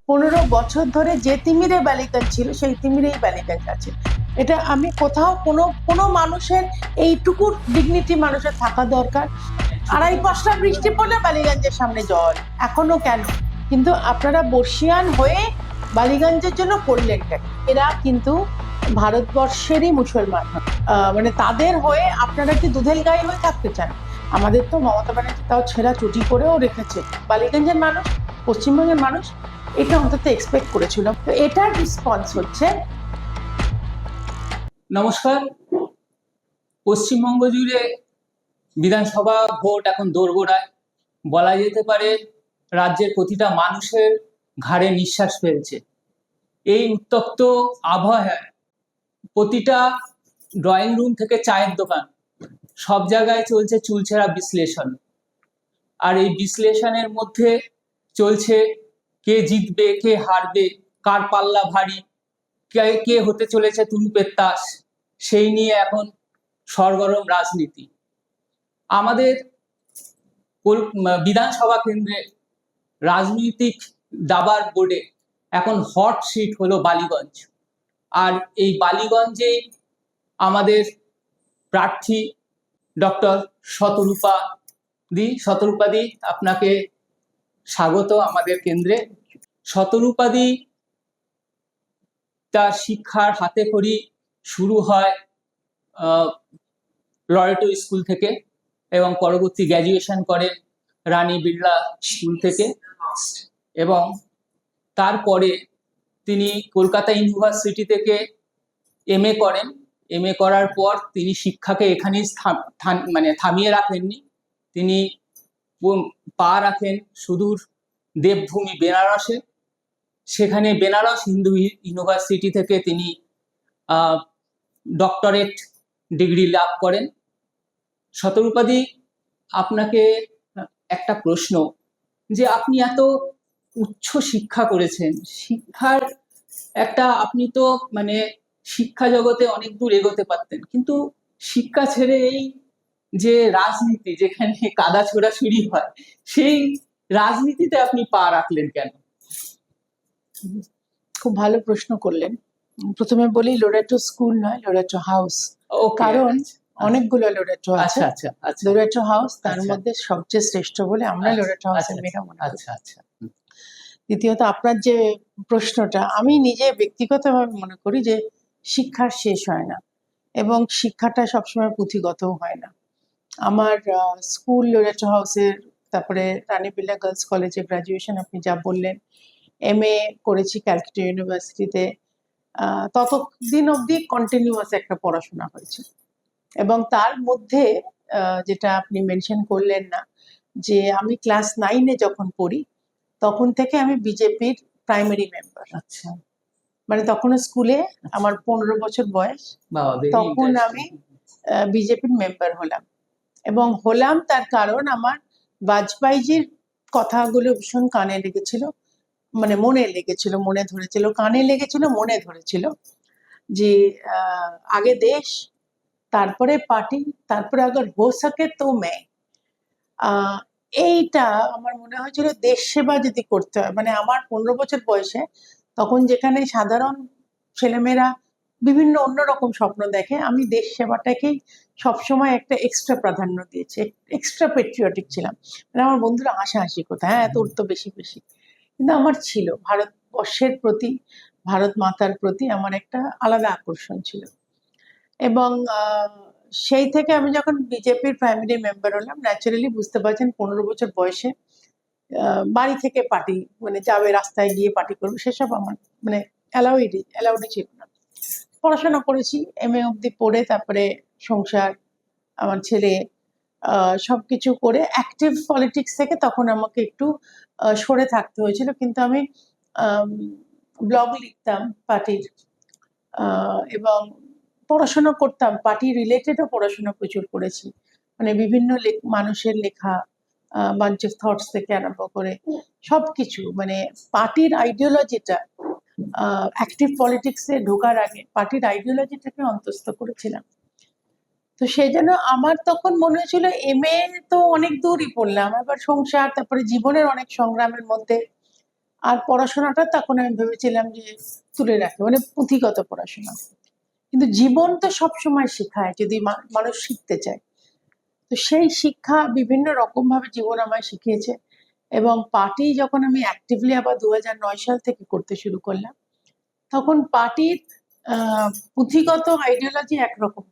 15 বছর ধরে যে তিমিরে বালিগঞ্জ ছিল সেই তিমিরেই বালিগঞ্জ আছে। এটা আমি কোথাও কোনো মানুষের এইটুকু ডিগনিটি মানুষের থাকা দরকার। 2.5 বৃষ্টি পড়লে বালিগঞ্জের সামনে জল এখনো কেন? কিন্তু আপনারা বর্ষিয়ান হয়ে বালিগঞ্জের জন্য করলেন কেন? এরা কিন্তু ভারতবর্ষেরই মুসলমান, মানে তাদের হয়ে আপনারা কি দুধেল গাই হয়ে থাকতে চান? আমাদের তো মমতা ব্যানার্জি তাও ছেঁড়া চুটি করেও রেখেছে। বালিগঞ্জের মানুষ, পশ্চিমবঙ্গের মানুষ এটা অন্তত এক্সপেক্ট করেছিল। তো এটার রেসপন্স হচ্ছে। নমস্কার। পশ্চিমবঙ্গ জুড়ে বিধানসভা ভোট এখন দোরগোড়ায়। বলা যেতে পারে রাজ্যের প্রতিটা মানুষের ঘাড়ে নিঃশ্বাস ফেলছে। এই উত্তপ্ত আবহাওয়ায় প্রতিটা ড্রয়িং রুম থেকে চায়ের দোকান সব জায়গায় চলছে চুলচেরা বিশ্লেষণ। আর এই বিশ্লেষণের মধ্যে চলছে কে জিতবে, কে হারবে, কার পাল্লা ভারী, কে হতে চলেছে তুরুপের তাস, সেই নিয়ে এখন সরগরম রাজনীতি। আমাদের বিধানসভা কেন্দ্রে রাজনৈতিক দাবার বোর্ডে এখন হট সিট হলো বালিগঞ্জ। আর এই বালিগঞ্জেই আমাদের প্রার্থী ডক্টর শতরূপা দি, আপনাকে স্বাগত আমাদের কেন্দ্রে। শতরূপা দি তার শিক্ষার হাতেখড়ি শুরু হয় লরেটো স্কুল থেকে এবং পরবর্তী গ্র্যাজুয়েশন করেন রানী বিড়লা স্কুল থেকে, এবং তারপরে তিনি কলকাতা ইউনিভার্সিটি থেকে এমএ করেন। এমএ করার পর তিনি শিক্ষাকে এখানেই থামিয়ে রাখেননি। তিনি পা রাখেন সুদূর দেবভূমি বেনারসে। সেখানে বেনারস হিন্দু ইউনিভার্সিটি থেকে তিনি ডক্টরেট ডিগ্রি লাভ করেন। শতরূপাদি, আপনাকে একটা প্রশ্ন, যে আপনি এত উচ্চ শিক্ষা করেছেন, শিক্ষার একটা, আপনি তো শিক্ষা জগতে অনেক দূর এগোতে পারতেন, কিন্তু শিক্ষা ছেড়ে এই যে রাজনীতি, যেখানে কাদা ছোড়াছুড়ি হয়, সেই রাজনীতিতে আপনি পা রাখলেন কেন? খুব ভালো প্রশ্ন করলেন। প্রথমে বলি, লোরেটো স্কুল নয়, লোরেটো হাউস। কারণ অনেকগুলো লোরেটো আছে। লোরেটো হাউস তার মধ্যে সবচেয়ে শ্রেষ্ঠ বলে আমরা লোরেটো হাউসের মেয়েরা মনে করি। দ্বিতীয়ত, আপনার যে প্রশ্নটা, আমি নিজে ব্যক্তিগতভাবে মনে করি যে শিক্ষার শেষ হয় না এবং শিক্ষাটা সবসময় পুঁথিগতও হয় না। আমার স্কুল লোরেটো হাউসের, তারপরে রানী বিড়লা গার্লস কলেজে গ্রাজুয়েশন, আপনি যা বললেন, এমএ করেছি ক্যালকাটা ইউনিভার্সিটিতে। ততদিন অবধি কন্টিনিউয়াস একটা পড়াশোনা হয়েছে। এবং তার মধ্যে যেটা আপনি মেনশন করলেন না, যে আমি ক্লাস 9-এ যখন পড়ি তখন থেকে আমি বিজেপির প্রাইমারি মেম্বার। আচ্ছা, মানে তখনও স্কুলে আমার 15 বছর বয়স, তখন আমি বিজেপির মেম্বার হলাম। এবং হলাম তার কারণ আমার বাজপেয়ীজির কথাগুলো ভীষণ কানে লেগেছিল, মনে লেগেছিল, মনে ধরেছিল, কানে লেগেছিল, মনে ধরেছিল, যে আগে দেশ, তারপরে পার্টি, তারপরে আগর হো সকে তো মেয়ে। এইটা আমার মনে হয়েছিল, দেশ সেবা যদি করতে হয়, আমার 15 বছর বয়সে, তখন যেখানে সাধারণ ছেলেমেয়েরা বিভিন্ন অন্যরকম স্বপ্ন দেখে, আমি দেশ সেবাটাকেই সবসময় একটা এক্সট্রা প্রাধান্য দিয়েছি, এক্সট্রা পেট্রিয়টিক ছিলাম। আমার বন্ধুরা হাসাহাসি কোথায়, হ্যাঁ তোর তো বেশি, কিন্তু আমার ছিল ভারতবর্ষের প্রতি, ভারত মাতার প্রতি আমার একটা আলাদা আকর্ষণ ছিল। এবং সেই থেকে আমি যখন বিজেপির প্রাইমারি মেম্বার হলাম, ন্যাচারালি বুঝতে পারছেন 15 বছর বয়সে বাড়ি থেকে পার্টি, যাবে রাস্তায় গিয়ে পার্টি করবে, সেসব আমার অ্যালাউডই ছিল না। পড়াশোনা করেছি, এমএ অবধি পড়ে, তারপরে সংসার, আমার ছেলে, সবকিছু করে অ্যাক্টিভ পলিটিক্স থেকে তখন আমাকে একটু সরে থাকতে হয়েছিল। কিন্তু আমি ব্লগ লিখতাম পার্টির, এবং পড়াশোনা করতাম, পার্টি রিলেটেডও পড়াশোনা প্রচুর করেছি। বিভিন্ন মানুষের লেখা, বাঞ্চ অফ থটস থেকে আরম্ভ করে সবকিছু, পার্টির আইডিওলজিটা, অ্যাক্টিভ পলিটিক্সে ঢোকার আগে পার্টির আইডিওলজিটাকে অন্তঃস্থ করেছিলাম। তো সেই জন্য আমার তখন মনে হয়েছিল এমএ তো অনেক দূরই পড়লাম, এবার সংসার, তারপরে জীবনের অনেক সংগ্রামের মধ্যে আর পড়াশোনাটা তখন আমি ভেবেছিলাম যে তুলে রাখি, মানে পুঁথিগত পড়াশোনা। কিন্তু জীবন তো সবসময় শেখায় যদি মানুষ শিখতে চায়। তো সেই শিক্ষা বিভিন্ন রকম ভাবে জীবন আমায় শিখিয়েছে। এবং পার্টি যখন আমি অ্যাক্টিভলি আবার 2009 সাল থেকে করতে শুরু করলাম, তখন পার্টির পুঁথিগত আইডিওলজি একরকম,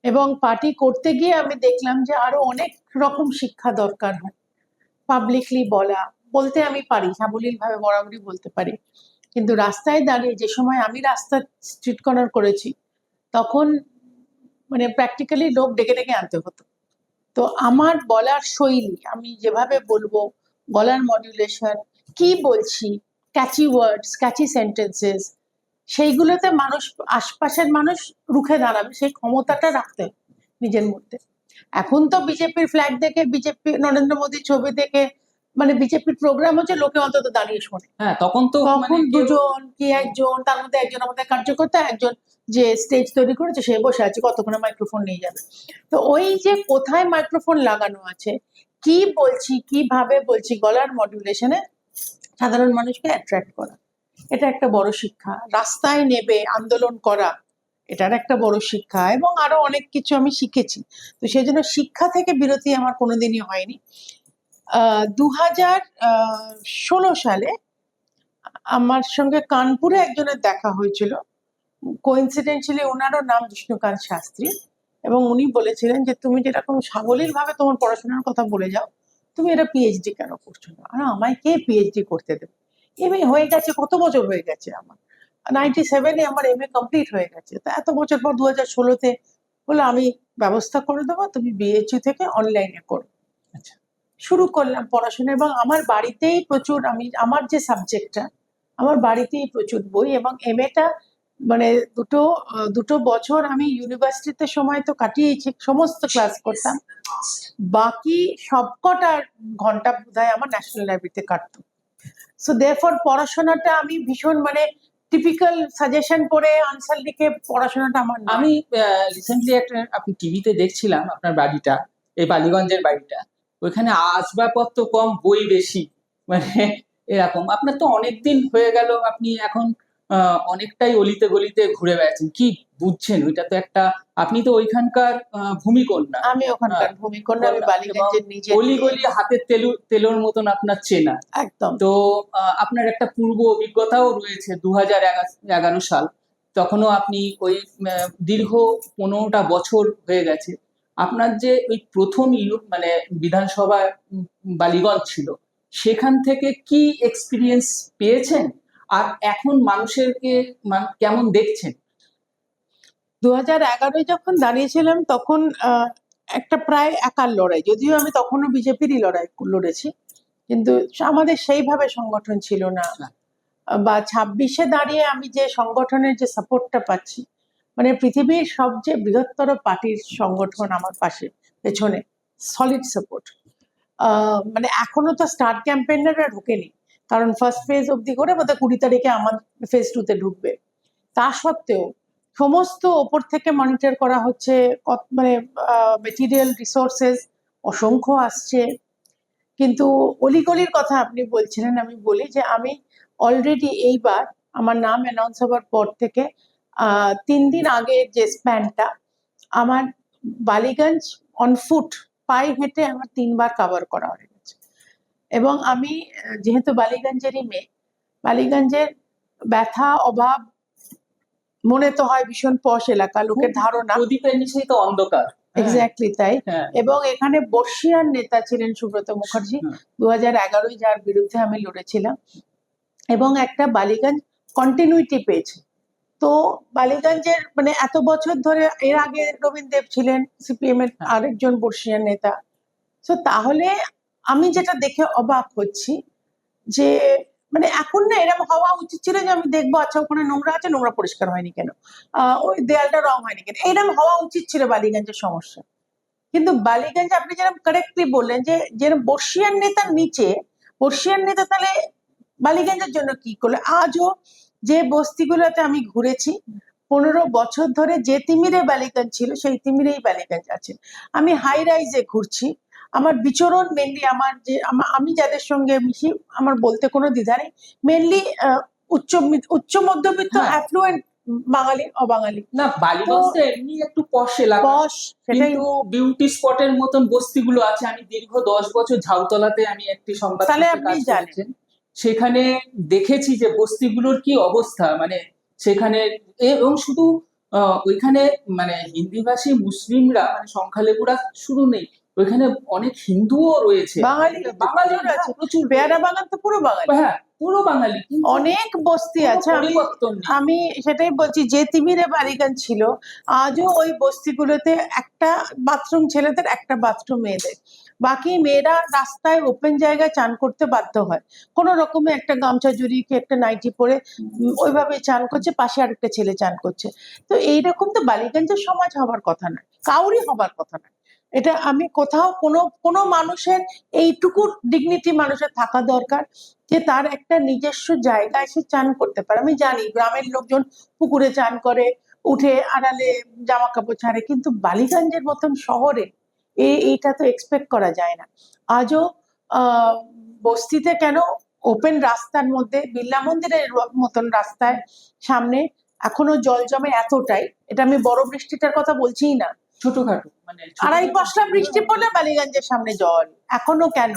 এবং পার্টি করতে গিয়ে আমি দেখলাম যে আরো অনেক রকম শিক্ষা দরকার হয়। পাবলিকলি বলতে আমি পারি, সাবলীল ভাবে বরাবরই বলতে পারি, কিন্তু রাস্তায় দাঁড়িয়ে যে সময় আমি রাস্তা স্ট্রিট কর্নার করেছি, তখন মানে প্র্যাকটিক্যালি লোক ডেকে ডেকে আনতে হতো। তো আমার বলার শৈলী, আমি যেভাবে বলবো, গলার মডুলেশন, কি বলছি, ক্যাচি ওয়ার্ডস, ক্যাচি সেন্টেন্সেস, সেইগুলোতে মানুষ, আশপাশের মানুষ রুখে দাঁড়াবে, সেই ক্ষমতাটা রাখতে হবে নিজের মধ্যে। এখন তো বিজেপির ফ্ল্যাগ দেখে, বিজেপি নরেন্দ্র মোদীর ছবি দেখে, মানে বিজেপির প্রোগ্রাম হচ্ছে, লোকে অন্তত দাঁড়িয়ে শোনে। হ্যাঁ, তখন তো তখন মানে দুজন কি একজন, তার মধ্যে একজন আমাদের কার্যকর্তা, একজন যে স্টেজ তৈরি করেছে সে বসে আছে, কতক্ষণে মাইক্রোফোন নিয়ে যাবে। তো ওই যে কোথায় মাইক্রোফোন লাগানো আছে, কি বলছি, কিভাবে বলছি, গলার মডুলেশনে সাধারণ মানুষকে অ্যাট্রাক্ট করা, এটা একটা বড় শিক্ষা। রাস্তায় নেবে আন্দোলন করা, এটার একটা বড় শিক্ষা, এবং আরো অনেক কিছু আমি শিখেছি। তো সেই জন্য শিক্ষা থেকে বিরতি আমার কোনোদিনই হয়নি। 2016 সালে আমার সঙ্গে কানপুরে একজনের দেখা হয়েছিল। কোইন্সিডেন্টালি ওনারও নাম বিষ্ণুকান্ত শাস্ত্রী, এবং উনি বলেছিলেন যে তুমি যেরকম সাবলীল ভাবে তোমার পড়াশোনার কথা বলে যাও, তুমি এটা পিএইচডি কেন করছো না? আর আমায় কে পিএইচডি করতে দেবে? এমএ হয়ে গেছে, কত বছর হয়ে গেছে আমার, 97-এ আমার এমএ কমপ্লিট হয়ে গেছে। তা এত বছর পর 2016-তে বলে আমি ব্যবস্থা করে দেবো, তুমি বিএইচইউ থেকে অনলাইনে করো। আচ্ছা, শুরু করলাম পড়াশোনা, এবং আমার বাড়িতেই প্রচুর, আমার যে সাবজেক্টটা, আমার বাড়িতেই প্রচুর বই, এবং এমএটা মানে দুটো বছর আমি ইউনিভার্সিটিতে সময় তো কাটিয়েছি, সমস্ত ক্লাস করতাম, বাকি সবকটা ঘন্টা বোধহয় আমার ন্যাশনাল লাইব্রেরিতে কাটতো। সো দেয়ারফর পড়াশোনাটা আমি ভীষণ, মানে টিপিক্যাল সাজেশন পড়ে আনসার লিখে পড়াশোনাটা আমার নয়। আমি রিসেন্টলি আপনি টিভিতে দেখছিলাম আপনার বাড়িটা, এই বালিগঞ্জের বাড়িটা, ওইখানে আসবাবপত্র কম, বই বেশি, মানে এরকম। আপনার তো অনেকদিন হয়ে গেল, আপনি এখন অনেকটাই অলিতে গলিতে ঘুরে বেড়াচ্ছেন, কি বুঝছেন? ওইটা তো একটা, আপনি তো ওইখানকার ভূমিকন্যা। আমি ওখানকার ভূমিকন্যা, আমি বালিগঞ্জের নিজে গলি গলি হাতের তেলোর মতন আপনার চেনা। একদম। তো আপনার একটা পূর্ব অভিজ্ঞতাও রয়েছে। 2011 সাল, তখনও আপনি ওই দীর্ঘ 15টা বছর হয়ে গেছে। আপনার যে ওই প্রথম মানে বিধানসভা বালিগঞ্জ ছিল, সেখান থেকে কি এক্সপিরিয়েন্স পেয়েছেন, আর এখন মানুষেরকে কেমন দেখছেন? 2011-য় যখন দাঁড়িয়েছিলাম, তখন একটা প্রায় একার লড়াই, যদিও আমি তখনও বিজেপিরই লড়াই লড়েছি, কিন্তু আমাদের সেইভাবে সংগঠন ছিল না। বা 26-এ দাঁড়িয়ে আমি যে সংগঠনের যে সাপোর্টটা পাচ্ছি, মানে পৃথিবীর সবচেয়ে বৃহত্তর পার্টির সংগঠন আমার পাশে, পেছনে সলিড সাপোর্ট। মানে এখনো তো স্টার্ট ক্যাম্পেইনাররা ঢুকেনি, কারণ ফার্স্ট ফেজ অব্দি করে বোধহয় 20 তারিখে আমার ফেজ 2-তে ঢুকবে। তা সত্ত্বেও সমস্ত ওপর থেকে মনিটর করা হচ্ছে, মানে মেটেরিয়াল রিসোর্সেস অসংখ্য আসছে। কিন্তু অলিগলির কথা আপনি বলছিলেন, আমি বলি যে আমি অলরেডি এইবার আমার নাম অ্যানাউন্স হওয়ার পর থেকে 3 দিন আগে যে স্প্যানটা, আমার বালিগঞ্জ অন ফুট, পায়ে হেঁটে আমার 3বার কভার করা হয়ে গেছে। এবং আমি যেহেতু বালিগঞ্জেরই মেয়ে, বালিগঞ্জের ব্যথা অভাব মনে তো হয় ভীষণ পশ এলাকা, লোকের ধারণা প্রদীপের নিচেই তো অন্ধকার। এক্স্যাক্টলি তাই। হ্যাঁ। এবং এখানে বর্ষিয়ান নেতা ছিলেন সুব্রত মুখার্জি, 2011-য় যার বিরুদ্ধে আমি লড়েছিলাম, এবং একটা বালিগঞ্জ কন্টিনিউটি পেয়েছে। তো বালিগঞ্জের মানে এত বছর ধরে, এর আগে রবীন্দ্র দেব ছিলেন সিপিএম এর আরেকজন বর্ষিয়ান নেতা। তো তাহলে আমি যেটা দেখে অবাক হচ্ছি যে মানে এখন না এরকম হওয়া উচিত ছিল যে আমি দেখবো, আচ্ছা ওখানে নোংরা আছে, নোংরা পরিষ্কার হয়নি কেন, ওই দেয়ালটা রং হয়নি কেন, এরকম হওয়া উচিত ছিল বালিগঞ্জের সমস্যা। কিন্তু বালিগঞ্জ আপনি যেরকম কারেক্টলি বললেন যে যেরকম বর্ষিয়ান নেতার নিচে, বর্ষিয়ান নেতা তাহলে বালিগঞ্জের জন্য কি করলো? আজও যে বস্তিগুলোতে আমি ঘুরেছি, 15 বছর ধরে যে তিমিরে বালিগঞ্জ ছিল সেই তিমিরেই বালিগঞ্জ আছে। আমি হাই রাইজে ঘুরছি, আমার বিচরণ মেনলি আমার যে আমি যাদের সঙ্গে মিশি আমার বলতে কোনো দ্বিধা নেই, মেনলি উচ্চ মধ্যবিত্ত হ্যাঁ। অ্যাফ্লুয়েন্ট বাঙালি অবাঙালি না, বালিগঞ্জ তো এমনি একটু পশ এলাকা, পশ, সেটাই। কিন্তু বিউটি স্পটের মতন বস্তিগুলো আছে। আমি দীর্ঘ 10 বছর ঝাউতলাতে আমি একটি সংবাদ তাহলে পত্রে আপনি কাজ জানেন। করেছেন, সেখানে দেখেছি যে বস্তিগুলোর কি অবস্থা, মানে সেখানে এবং শুধু ওইখানে মানে হিন্দিভাষী মুসলিমরা মানে সংখ্যালঘুরা শুধু নেই, ওইখানে অনেক হিন্দুও রয়েছে, বাঙালি বাঙালি প্রচুর আছে, প্রচুর, বেয়ারা বাগান তো পুরো বাঙালি, হ্যাঁ পুরো বাঙালি, কিন্তু অনেক বস্তি কোনো আছে। পরিবর্তন নেই। আমি সেটাই বলছি, যে তিমিরে বালিগঞ্জ ছিল, আজও ওই বস্তিগুলোতে একটা বাথরুম ছেলেদের, একটা বাথরুম মেয়েদের, বাকি মেয়েরা রাস্তায় ওপেন জায়গায় চান করতে বাধ্য হয়, কোনো রকমে একটা গামছা জড়িয়ে কি একটা নাইটি পরে ওইভাবে চান করছে, পাশে আরেকটা ছেলে চান করছে। তো এইরকম তো বালিগঞ্জের সমাজ হবার কথা না, কাউরই হবার কথা না। এটা আমি কোথাও কোনো মানুষের এইটুকু ডিগনিটি মানুষের থাকা দরকার যে তার একটা নিজস্ব জায়গায় সে চান করতে পারে। আমি জানি গ্রামের লোকজন পুকুরে চান করে, উঠে আড়ালে জামা কাপড় ছাড়ে, কিন্তু বালিগঞ্জের মতন শহরে এইটা তো এক্সপেক্ট করা যায় না। আজও বস্তিতে কেন, ওপেন রাস্তার মধ্যে, বিড়লা মন্দিরের মতন রাস্তায় সামনে এখনো জল জমে এতটাই, এটা আমি বড় বৃষ্টিটার কথা বলছিই না, ছোটখাটো মানে আড়াই পশলা বৃষ্টি পড়লে বালিগঞ্জের সামনে জল এখনো কেন?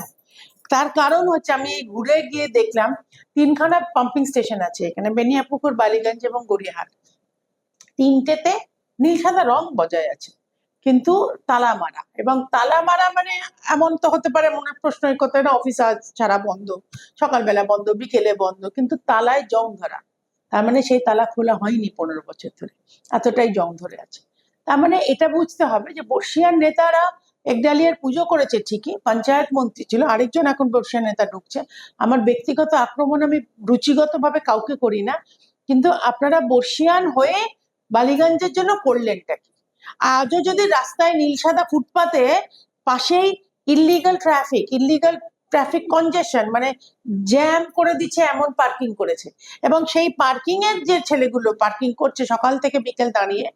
তার কারণ হচ্ছে, আমি ঘুরে গিয়ে দেখলাম 3খানা পাম্পিং স্টেশন আছে এখানে, বেনিয়াপুকুর, বালিগঞ্জ এবং গড়িয়াহাট, 3টেতে নীল সাদা রং বজায় আছে, কিন্তু তালা মারা। এবং তালা মারা মানে এমন তো হতে পারে, মনে প্রশ্নই করতে না, অফিস আজ ছাড়া বন্ধ, সকালবেলা বন্ধ, বিকেলে বন্ধ, কিন্তু তালায় জং ধরা, তার মানে সেই তালা খোলা হয়নি 15 বছর ধরে, এতটাই জং ধরে আছে। তার মানে এটা বুঝতে হবে যে বর্ষিয়ান নেতারা একডালিয়ার পুজো করেছে ঠিকই, পঞ্চায়েত মন্ত্রী ছিল, আরেকজন এখন বর্ষিয়ান নেতা ঢুকছে। আমার ব্যক্তিগত আক্রমণ আমি রুচিগতভাবে কাউকে করি না, কিন্তু আপনারা বর্ষিয়ান হয়ে বালিগঞ্জের জন্য করলেনটা কি? আজও যদি রাস্তায় নীল সাদা ফুটপাতে পাশেই ইল্লিগাল ট্রাফিক কনজেশন, মানে জ্যাম করে দিচ্ছে এমন পার্কিং করেছে, এবং সেই পার্কিং এর যে ছেলেগুলো পার্কিং করছে সকাল থেকে বিকেল দাঁড়িয়ে,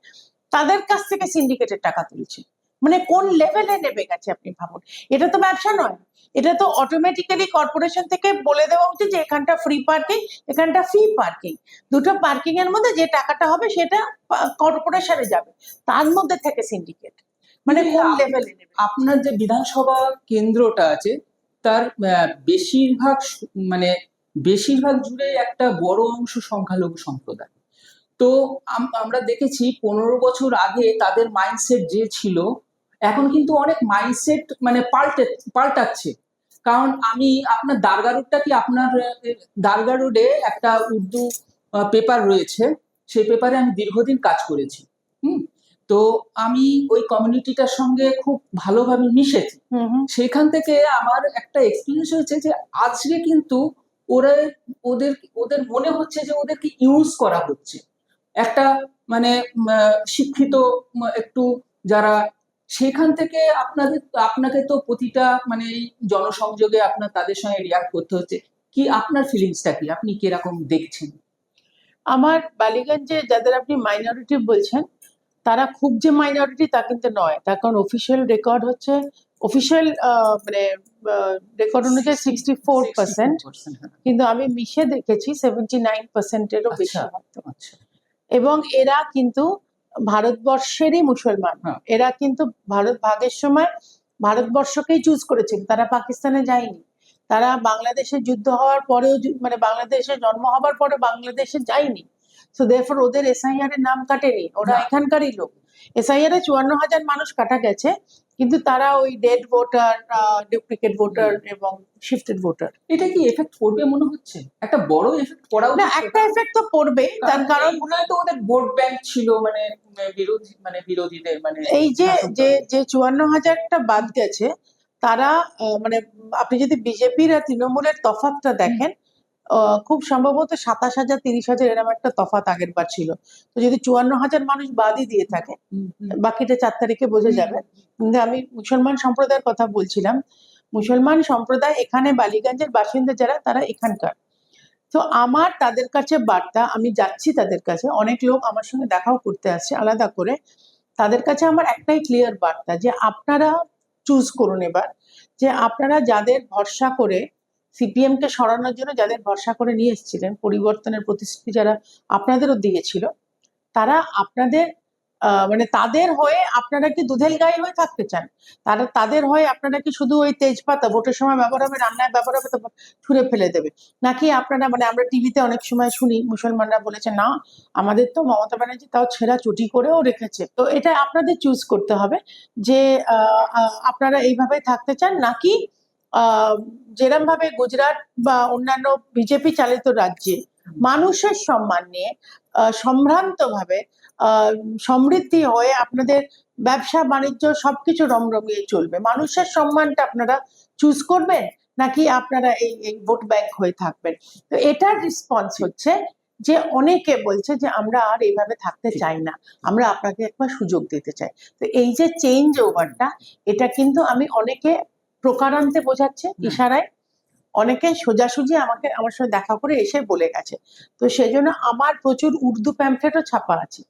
তাদের কাছ থেকে সিন্ডিকেটের টাকা তুলছে, মানে কোন লেভেলে নেমে গেছে আপনি ভাবুন। এটা তো ব্যবসা নয়, এটা তো অটোমেটিক্যালি কর্পোরেশন থেকে বলে দেওয়া উচিত যে এখানটা ফ্রি পার্কিং, এখানটা ফ্রি পার্কিং, দুটো পার্কিং এর মধ্যে যে টাকাটা হবে সেটা কর্পোরেশনে যাবে, তার মধ্যে থেকে সিন্ডিকেট, মানে কোন লেভেলে নেবে? আপনার যে বিধানসভা কেন্দ্রটা আছে তার মানে বেশিরভাগ জুড়ে একটা বড় অংশ সংখ্যালঘু সম্প্রদায়। তো আমরা দেখেছি 15 বছর আগে তাদের মাইন্ডসেট যে ছিল, এখন কিন্তু অনেক মাইন্ডসেট মানে পাল্টাচ্ছে। কারণ আমি আপনার দারগা রোডটা কি, আপনার দারগা রোডে একটা উর্দু পেপার রয়েছে, সেই পেপারে আমি দীর্ঘদিন কাজ করেছি। তো আমি ওই কমিউনিটিটার সঙ্গে খুব ভালোভাবে মিশেছি। সেখান থেকে আমার একটা এক্সপিরিয়েন্স হয়েছে যে আজকে কিন্তু ওরা ওদের ওদের মনে হচ্ছে যে ওদেরকে ইউজ করা হচ্ছে, একটা মানে শিক্ষিত একটু যারা, সেখান থেকে আপনাকে তো প্রতিটা মানে এই জনসংযোগে আপনার তাদের সঙ্গে রিয়াক্ট করতে হচ্ছে। কি আপনার ফিলিংসটা কি, আপনি কিরকম দেখছেন? আমার বালিগঞ্জে যাদের আপনি মাইনরিটি বলছেন, তারা খুব যে মাইনরিটি তা কিন্তু নয়, তার কারণ অফিসিয়াল রেকর্ড হচ্ছে, অফিসিয়াল মানে রেকর্ড অনুযায়ী 64%, কিন্তু আমি মিশে দেখেছি 79%-এরও বেশি হতো। এবং এরা কিন্তু ভারতবর্ষেরই মুসলমান, এরা কিন্তু ভারত ভাগের সময় ভারতবর্ষকেই চুজ করেছে, তারা পাকিস্তানে যায়নি, তারা বাংলাদেশে যুদ্ধ হওয়ার পরেও মানে বাংলাদেশে জন্ম হবার পরে বাংলাদেশে যায়নি, সো দেয়ারফর ওদের এসআইআর এর নাম কাটেনি, ওরা এখানকারই লোক। এসআইআর এ 54,000 মানুষ কাটা গেছে, কিন্তু তারা ওই ডেড ভোটার, ডুপ্লিকেট ভোটার এবং শিফটেড ভোটার। এটা কি এফেক্ট পড়বে মনে হচ্ছে? একটা বড় এফেক্ট পড়া না, একটা এফেক্ট তো পড়বে, তার কারণ মনে হয় তো ওদের ভোট ব্যাংক ছিল, মানে বিরোধীদের, মানে এই যে 54,000টা বাদ গেছে, তারা মানে আপনি যদি বিজেপির আর তৃণমূলের তফাৎটা দেখেন, খুব সম্ভবত 27,000 30,000 এরকম একটা তফাৎ আগের বার ছিল। তো যদি 54,000 মানুষ বাদই দিয়ে থাকে, বাকিটা 4 তারিখে বোঝা যাবে। কিন্তু আমি মুসলমান সম্প্রদায়ের কথা বলছিলাম, মুসলমান সম্প্রদায় এখানে বালিগঞ্জের বাসিন্দা যারা, তারা এখানকার। তো আমার তাদের কাছে বার্তা, আমি যাচ্ছি তাদের কাছে, অনেক লোক আমার সঙ্গে দেখাও করতে আসছে আলাদা করে, তাদের কাছে আমার একটাই ক্লিয়ার বার্তা যে আপনারা চুজ করুন এবার, যে আপনারা যাদের ভরসা করে সিপিএম কে সরানোর জন্য যাদের ভরসা করে নিয়ে এসেছিলেন, পরিবর্তনের প্রতিশ্রুতি যারা আপনাদেরও দিয়েছিল, তারা আপনাদের মানে তাদের হয়ে আপনারা কি দুধেল গাই হয়ে থাকতে চান? তাদের হয়ে আপনারা কি শুধু ওই তেজপাতা ভোটের সময় ব্যবহার হবে, রান্নায় ব্যবহার হবে তো ছুঁড়ে ফেলে দেবে? নাকি আপনারা, মানে আমরা টিভিতে অনেক সময় শুনি মুসলমানরা বলেছে না আমাদের তো মমতা ব্যানার্জি তাও ছেঁড়া চুটি করেও রেখেছে। তো এটা আপনাদের চুজ করতে হবে যে আপনারা এইভাবে থাকতে চান, নাকি যেরম ভাবে গুজরাট বা অন্যান্য বিজেপি চালিত রাজ্যে মানুষের সম্মান নিয়ে সম্ভ্রান্ত ভাবে সমৃদ্ধি হয়ে আপনাদের ব্যবসা বাণিজ্য সবকিছু রমরমিয়ে চলবে, মানুষের সম্মানটা আপনারা চুজ করবেন, নাকি আপনারা এই ভোট ব্যাংক হয়ে থাকবেন? তো এটার রেসপন্স হচ্ছে যে অনেকে বলছে যে আমরা আর এইভাবে থাকতে চাই না, আমরা আপনাকে একবার সুযোগ দিতে চাই। তো এই যে চেঞ্জ ওভারটা, এটা কিন্তু আমি অনেকে প্রকারান্তে বোঝাচ্ছে ইশারায়, অনেকে সোজাসুজি আমার সঙ্গে দেখা করে এসে বলে গেছে। তো সেজন্য আমার প্রচুর উর্দু প্যাম্পলেটও ছাপা আছে,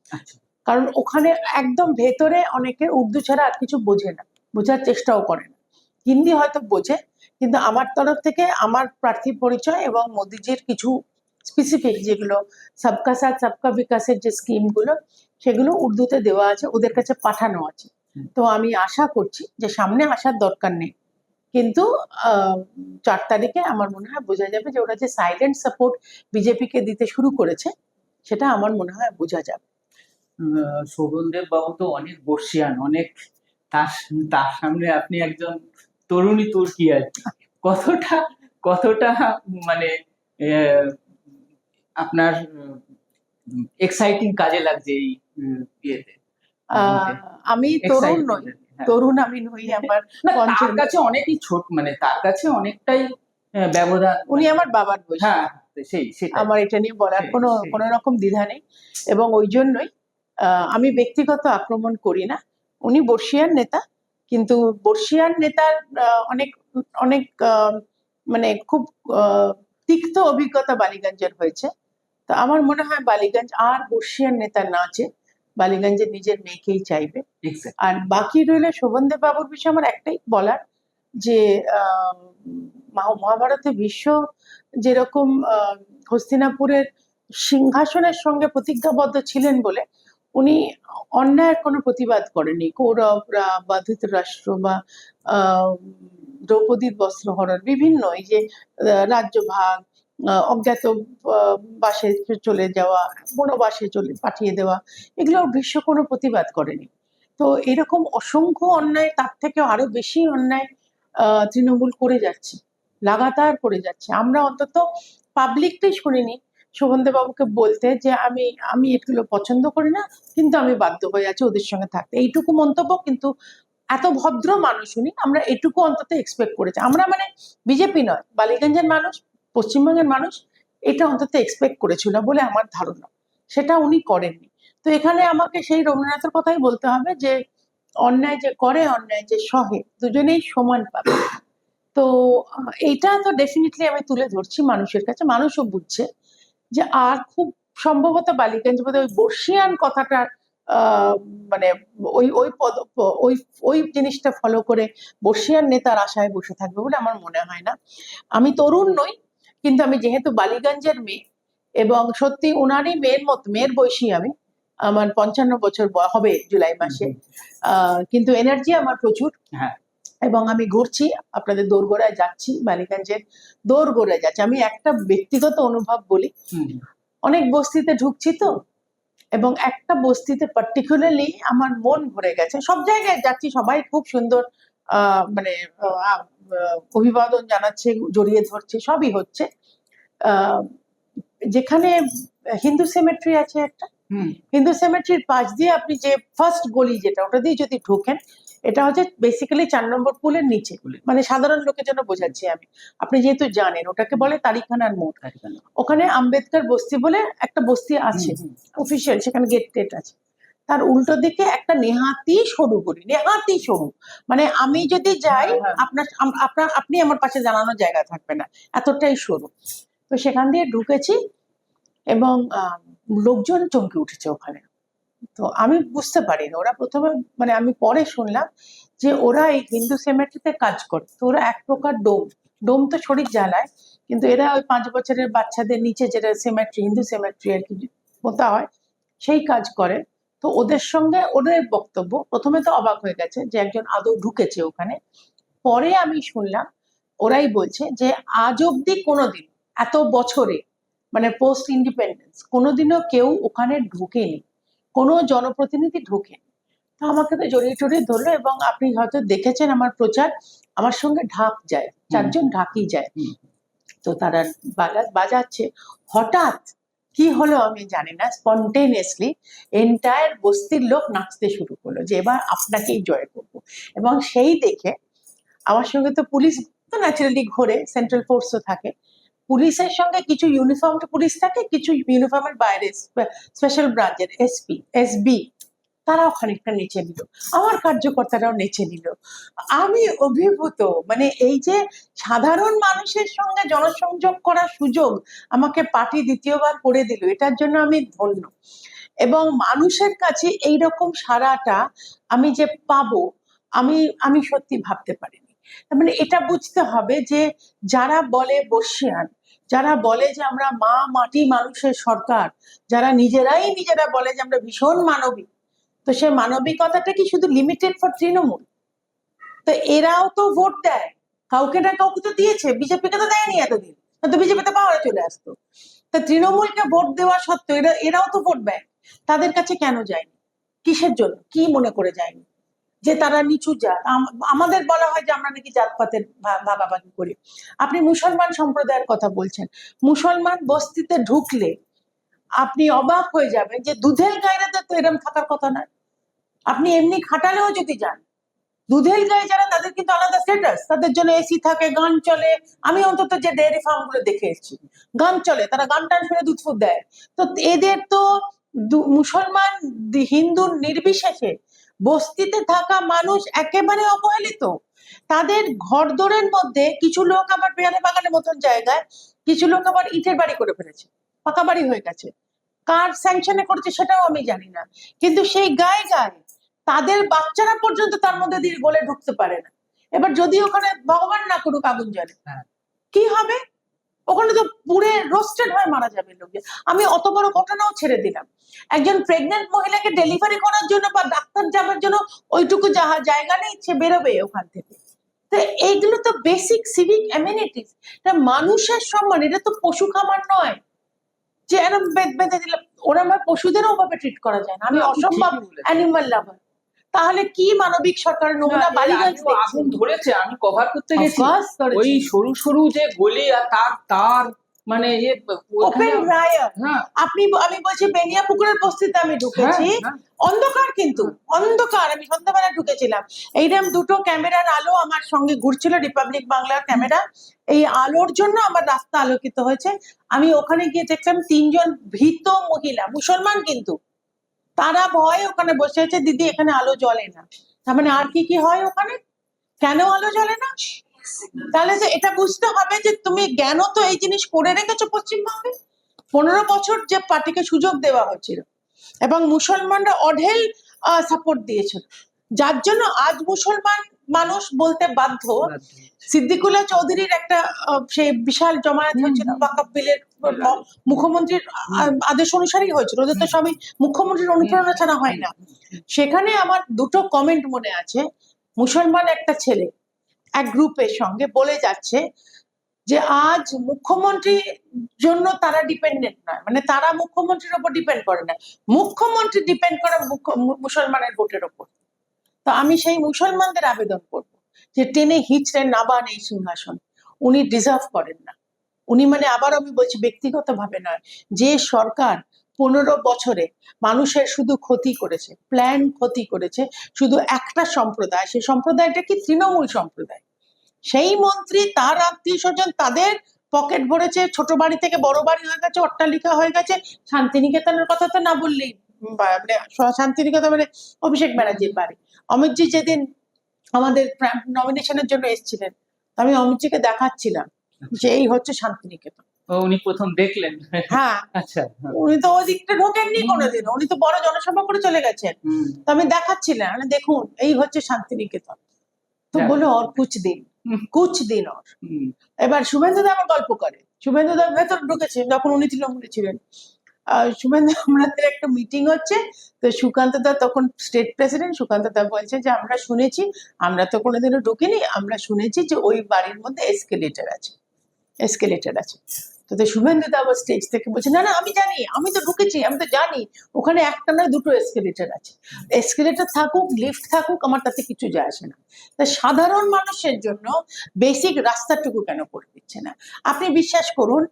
কারণ ওখানে একদম ভেতরে অনেকে উর্দু ছাড়া আর কিছু বোঝে না, বোঝার চেষ্টাও করে না, হিন্দি হয়তো বোঝে, কিন্তু আমার তরফ থেকে আমার প্রার্থী পরিচয় এবং মোদিজির কিছু স্পেসিফিক যেগুলো সবকা সাথ সবকা বিকাশের যে স্কিমগুলো, সেগুলো উর্দুতে দেওয়া আছে, ওদের কাছে পাঠানো আছে। তো আমি আশা করছি যে সামনে আসার দরকার নেই, কিন্তু 4 তারিখে আমার মনে হয় বোঝা যাবে যে ওরা যে সাইলেন্ট সাপোর্ট বিজেপিকে দিতে শুরু করেছে, সেটা আমার মনে হয় বোঝা যাবে। শোভনদেব বাবু তো অনেক বর্ষিয়ান, অনেক, তার তার সামনে আপনি একজন তরুণী তুর্কি আর কি। কতটা কতটা মানে আপনার এক্সাইটিং কাজে লাগছে এই ইয়েতে? আমি তরুণ নই, তরুণ আমি নই, আমার তার কাছে অনেকই ছোট, মানে তার কাছে অনেকটাই ব্যবধান। উনি আমার বাবার বয়সী। হ্যাঁ, সেই আমার এটা নিয়ে বলার কোনো রকম দ্বিধা নেই, এবং ওই জন্যই আমি ব্যক্তিগত আক্রমণ করি না। উনি বর্ষিয়ান নেতা, কিন্তু বর্ষিয়ান নেতার অনেক অনেক মানে খুব তিক্ত অভিজ্ঞতা বালিগঞ্জের হয়েছে। তো আমার মনে হয় বালিগঞ্জ আর বর্ষিয়ান নেতা না চেয়ে বালিগঞ্জের নিজের মেয়েকেই চাইবে। আর বাকি রইলে শোভনদেব বাবুর বিষয়ে আমার একটাই বলার, যে মহাভারতে ভীষ্ম যেরকম হস্তিনাপুরের সিংহাসনের সঙ্গে প্রতিজ্ঞাবদ্ধ ছিলেন বলে উনি অন্যায়ের কোনো প্রতিবাদ করেনি, কৌরবরা বা ধৃতরাষ্ট্র বা দ্রৌপদীর বস্ত্রহরণ, বিভিন্ন এই যে রাজ্য ভাগ, অজ্ঞাত বাসে চলে যাওয়া, বনবাসে পাঠিয়ে দেওয়া, এগুলো ভীষ্ম কোনো প্রতিবাদ করেনি। তো এরকম অসংখ্য অন্যায়, তার থেকে আরো বেশি অন্যায় তৃণমূল করে যাচ্ছে, লাগাতার করে যাচ্ছে। আমরা অন্তত পাবলিকটাই শুনিনি শোভনদেব বাবুকে বলতে যে আমি এগুলো পছন্দ করি না, কিন্তু আমি বাধ্য হয়ে আছি ওদের সঙ্গে থাকতে, এইটুকু মন্তব্য। কিন্তু এত ভদ্র মানুষ উনি, আমরা এটুকু অন্তত এক্সপেক্ট করেছি, আমরা মানে বিজেপি নয়, বালিগঞ্জের মানুষ, পশ্চিমবঙ্গের মানুষ এটা অন্তত এক্সপেক্ট করেছিল বলে আমার ধারণা, সেটা উনি করেননি। তো এখানে আমাকে সেই রবীন্দ্রনাথের কথাই বলতে হবে যে অন্যায় যে করে, অন্যায় যে সহে, দুজনেই সমান পাবে। তো এইটা তো ডেফিনেটলি আমি তুলে ধরছি মানুষের কাছে, মানুষও বুঝছে যে আর খুব সম্ভবত বালিগঞ্জ বোধ ওই বর্ষিয়ান কথাটা মানে ওই ওই পদ ওই ওই জিনিসটা ফলো করে বর্ষিয়ান নেতার আশায় বসে থাকবে বলে আমার মনে হয় না। আমি তরুণ নই, কিন্তু আমি যেহেতু বালিগঞ্জের মেয়ে, এবং সত্যি ওনারই মেয়ের বয়সী আমি, আমার 55 বছর হবে জুলাই মাসে, কিন্তু এনার্জি আমার প্রচুর। এবং আমি ঘুরছি, আপনাদের দোরগোড়ায় যাচ্ছি, বালিগঞ্জের দোরগোড়ায় যাচ্ছি। আমি একটা ব্যক্তিগত অনুভব বলি, অনেক বস্তিতে ঢুকছি তো, এবং একটা বস্তিতে পার্টিকুলারলি আমার মন ভরে গেছে। সব জায়গায় যাচ্ছি, সবাই খুব সুন্দর মানে অভিবাদন জানাচ্ছে, জড়িয়ে ধরছে, সবই হচ্ছে। যেখানে হিন্দু সেমেট্রি আছে একটা, হিন্দু সেমেট্রির পাশ দিয়ে আপনি যে ফার্স্ট গলি যেটা, ওটা দিয়ে যদি ঢোকেন, এটা হচ্ছে বেসিক্যালি 4 নম্বর পুলের নিচে, মানে সাধারণ লোকের জন্য বোঝাচ্ছি আমি, আপনি যেহেতু জানেন, ওটাকে বলে তারিখানার মোড়। ওখানে আম্বেদকর বস্তি বলে একটা বস্তি আছে অফিসিয়াল, সেখানে গেট টেট আছে। তার উল্টো দিকে একটা নেহাতি সরু গলি, নেহাতি সরু, মানে আমি যদি যাই আপনি আমার পাশে জানানোর জায়গা থাকবে না, এতটাই সরু। তো সেখান দিয়ে ঢুকেছি, এবং লোকজন চমকে উঠেছে ওখানে। তো আমি বুঝতে পারিনি, ওরা প্রথমে, মানে আমি পরে শুনলাম যে ওরা এই হিন্দু সেমেট্রিতে কাজ করে, তো ওরা এক প্রকার ডোম তো শরীর জ্বালায়, কিন্তু এরা ওই 5 বছরের বাচ্চাদের নিচে যেটা সেমেট্রি, হিন্দু সেমেট্রি আর কি পোতা হয়, সেই কাজ করে। তো ওদের সঙ্গে ওদের বক্তব্য, প্রথমে তো অবাক হয়ে গেছে যে একজন আদৌ ঢুকেছে ওখানে। পরে আমি শুনলাম ওরাই বলছে যে আজ অব্দি কোনোদিন, এত বছরে মানে পোস্ট ইন্ডিপেন্ডেন্স, কোনোদিনও কেউ ওখানে ঢুকেনি, কোনো জনপ্রতিনিধি ঢুকেনি। তো আমাকে তো জড়িয়ে টড়িয়ে ধরলো, এবং আপনি হয়তো দেখেছেন আমার প্রচার, আমার সঙ্গে ঢাক যায়, 4 জন ঢাকি যায়। তো তারা বাজাচ্ছে, হঠাৎ কি হলো আমি জানি না, স্পন্টেনিয়াসলি এন্টায়ার বস্তির লোক নাচতে শুরু করলো যে এবার আপনাকেই জয় করবো। এবং সেই দেখে আমার সঙ্গে তো পুলিশ তো ন্যাচারালি ঘোরে, সেন্ট্রাল ফোর্সও থাকে, পুলিশের সঙ্গে কিছু ইউনিফর্ম পুলিশ থাকে, কিছু ইউনিফর্মের বাইরে স্পেশাল ব্রাঞ্চের এসবি, তারাও খানিকটা নেচে নিল, আমার কার্যকর্তারাও নেচে নিল। আমি অভিভূত, মানে এই যে সাধারণ মানুষের সঙ্গে জনসংযোগ করার সুযোগ আমাকে পার্টি দ্বিতীয়বার করে দিল, এটার জন্য আমি ধন্য। এবং মানুষের কাছে এইরকম সাড়াটা আমি যে পাবো, আমি আমি সত্যি ভাবতে পারিনি। তার মানে এটা বুঝতে হবে যে যারা বলে বর্ষিয়ান, যারা বলে যে আমরা মা মাটি মানুষের সরকার, যারা নিজেরা বলে যে আমরা ভীষণ মানবিক, তো সে মানবিকতাটা কি শুধু লিমিটেড ফর তৃণমূল? তো এরাও তো ভোট দেয়, কাউকে না কাউকে তো দিয়েছে, বিজেপিকে তো দেয়নি এতদিন, তো বিজেপিতে পাওয়ারে চলে আসতো। তা তৃণমূলকে ভোট দেওয়া সত্ত্বেও এরাও তো ভোট দেয়, তাদের কাছে কেন যায়নি? কিসের জন্য? কি মনে করে যায়নি? যে তারা নিচু জাত? আমাদের বলা হয় যে আমরা নাকি জাতপাতের ভাগাভাগি করি। আপনি মুসলমান সম্প্রদায়ের কথা বলছেন, মুসলমান বস্তিতে ঢুকলে আপনি অবাক হয়ে যাবেন যে দুধেল গাইরাতে তো এরকম থাকার কথা নয়। আপনি এমনি খাটালেও যদি যান, দুধেল গায়ে যারা, তাদের কিন্তু আলাদা স্ট্যাটাস, তাদের জন্য এসি থাকে, গান চলে। আমি অন্তত যে ডেয়ারি ফার্ম গুলো দেখে এসেছি, গান চলে, তারা গান টান শুনে দুধ ফুট দেয়। তো এদের তো মুসলমান হিন্দু নির্বিশেষে বস্তিতে থাকা মানুষ একেবারে অবহেলিত। তাদের ঘরদোরের মধ্যে কিছু লোক আবার পেয়ারা বাগানের মতন জায়গায়, কিছু লোক আবার ইটের বাড়ি করে ফেলেছে, পাকা বাড়ি হয়ে গেছে। কার স্যাংশনে করেছে সেটাও আমি জানি না, কিন্তু সেই গায়ে গায়ে তাদের বাচ্চারা পর্যন্ত তার মধ্যে দিয়ে গলে ঢুকতে পারে না। এবার যদি ওখানে ভগবান না করুক আগুন জ্বলে, কি হবে? ওখানে তো পুড়ে রোস্টেড হয়ে মারা যাবে লোকে। আমি অত বড় ঘটনাও ছেড়ে দিলাম, একজন প্রেগনেন্ট মহিলাকে ডেলিভারি করার জন্য বা ডাক্তার যাবার জন্য ওইটুকু জায়গা নেই, সে বেরোবে ওখান থেকে। তো এইগুলো তো বেসিক সিভিক অ্যামিনিটিস, এটা মানুষের সম্মান, এটা তো পশু খামার নয় যে এরকম বেঁধে দিলাম। ওরা আমার পশুদেরও ওভাবে ট্রিট করা যায় না, আমি অসম্ভব অ্যানিমাল লাভার। তাহলে কি মানবিক সরকার? নমুনা বালিগঞ্জ আগুন ধরেছে, আমি কভার করতে গেছি, ওই সরু সরু যে গলি আর তার মানে ওপেন রায়ার। হ্যাঁ, আমি বলছি বেনিয়াপুকুরের বস্তিতে আমি ঢুকেছি, অন্ধকার, কিন্তু অন্ধকার, আমি সন্ধ্যাবেলা ঢুকেছিলাম, এইরকম দুটো ক্যামেরার আলো আমার সঙ্গে ঘুরছিল, রিপাবলিক বাংলার ক্যামেরা, এই আলোর জন্য আমার রাস্তা আলোকিত হয়েছে। আমি ওখানে গিয়ে দেখলাম 3 জন ভীত মহিলা, মুসলমান কিন্তু, তারা ভয়ে ওখানে বসে আছে, দিদি এখানে আলো জ্বলে না। তার মানে আর কি হয় ওখানে, কেন আলো জ্বলে না? তাহলে তো এটা বুঝতে হবে যে তুমি জ্ঞান তো এই জিনিস করে রেখেছো পশ্চিমবঙ্গে। 15 বছর যে পার্টিকে সুযোগ দেওয়া হয়েছিল এবং মুসলমানরা অঢেল সাপোর্ট দিয়েছিল, যার জন্য আজ মুসলমান মানুষ বলতে বাধ্য। সিদ্দিকুল্লাহ চৌধুরীর একটা সেই বিশাল জমায়েত হয়েছিল ওয়াকফ বিলের, মুখ্যমন্ত্রীর আদেশ অনুসারেই হয়েছিল, ওদের তো সবই মুখ্যমন্ত্রীর অনুপ্রেরণা ছাড়া হয় না। সেখানে আমার দুটো কমেন্ট মনে আছে, মুসলমান একটা ছেলে এক গ্রুপের সঙ্গে বলে যাচ্ছে যে আজ মুখ্যমন্ত্রীর জন্য তারা ডিপেন্ডেন্ট নয়, মানে তারা মুখ্যমন্ত্রীর উপর ডিপেন্ড করে না, মুখ্যমন্ত্রী ডিপেন্ড করে মুসলমানের ভোটের উপর। তো আমি সেই মুসলমানদের আবেদন করব যে টেনে হিচড়ে নাবান এই সিংহাসন, উনি ডিজার্ভ করেন না। উনি মানে আবার আমি বলছি ব্যক্তিগতভাবে নয়, যে সরকার 15 বছরে মানুষের শুধু ক্ষতি করেছে, প্ল্যান ক্ষতি করেছে শুধু একটা সম্প্রদায়, সেই সম্প্রদায়টা কি তৃণমূল সম্প্রদায়। সেই মন্ত্রী, তার আত্মীয় স্বজন, তাদের পকেট ভরেছে, ছোট বাড়ি থেকে বড় বাড়ি হয়ে গেছে, অট্টালিকা হয়ে গেছে। শান্তিনিকেতনের কথা তো না বললেই, মানে শান্তিনিকেতন মানে অভিষেক ব্যানার্জির বাড়ি। অমিতজি যেদিন আমাদের নমিনেশনের জন্য এসেছিলেন, আমি অমিতজিকে দেখাচ্ছিলাম যে এই হচ্ছে শান্তিনিকেতন। উনি প্রথম দেখলেন। হ্যাঁ, আচ্ছা, হ্যাঁ। উনি তো ওই দিকটা ঢোকেননি কোনোদিন, উনি তো বড় জনসভা করে চলে গেছেন। হুম, তো আমি দেখাচ্ছিলাম, মানে দেখুন এই হচ্ছে শান্তিনিকেতন। তো যাক। বলো আর কুছ দিন ওর। হুম, এবার শুভেন্দুদা আমার গল্প করে, শুভেন্দুদা ভেতর ঢুকেছে যখন উনি তৃণমূলে ছিলেন। শুভেন্দু আমাদের একটা মিটিং হচ্ছে, তো সুকান্ত দা তখন স্টেট প্রেসিডেন্ট, সুকান্ত দা বলছে যে আমরা শুনেছি, আমরা তো কোনোদিনও ঢুকিনি, আমরা শুনেছি যে ওই বাড়ির মধ্যে এসকেলেটর আছে। তো শুভেন্দু দা আবার স্টেজ থেকে বলছে, না না আমি জানি, আমি তো ঢুকেছি, আমি তো জানি ওখানে একটা না দুটো এসকেলেটর আছে, এসকেলেটর থাকুক লিফট থাকুক আমার তাতে কিছু যায় আসে না। তা সাধারণ মানুষের জন্য বেসিক রাস্তাটুকু কেন করে দিচ্ছে না? আপনি বিশ্বাস করুন,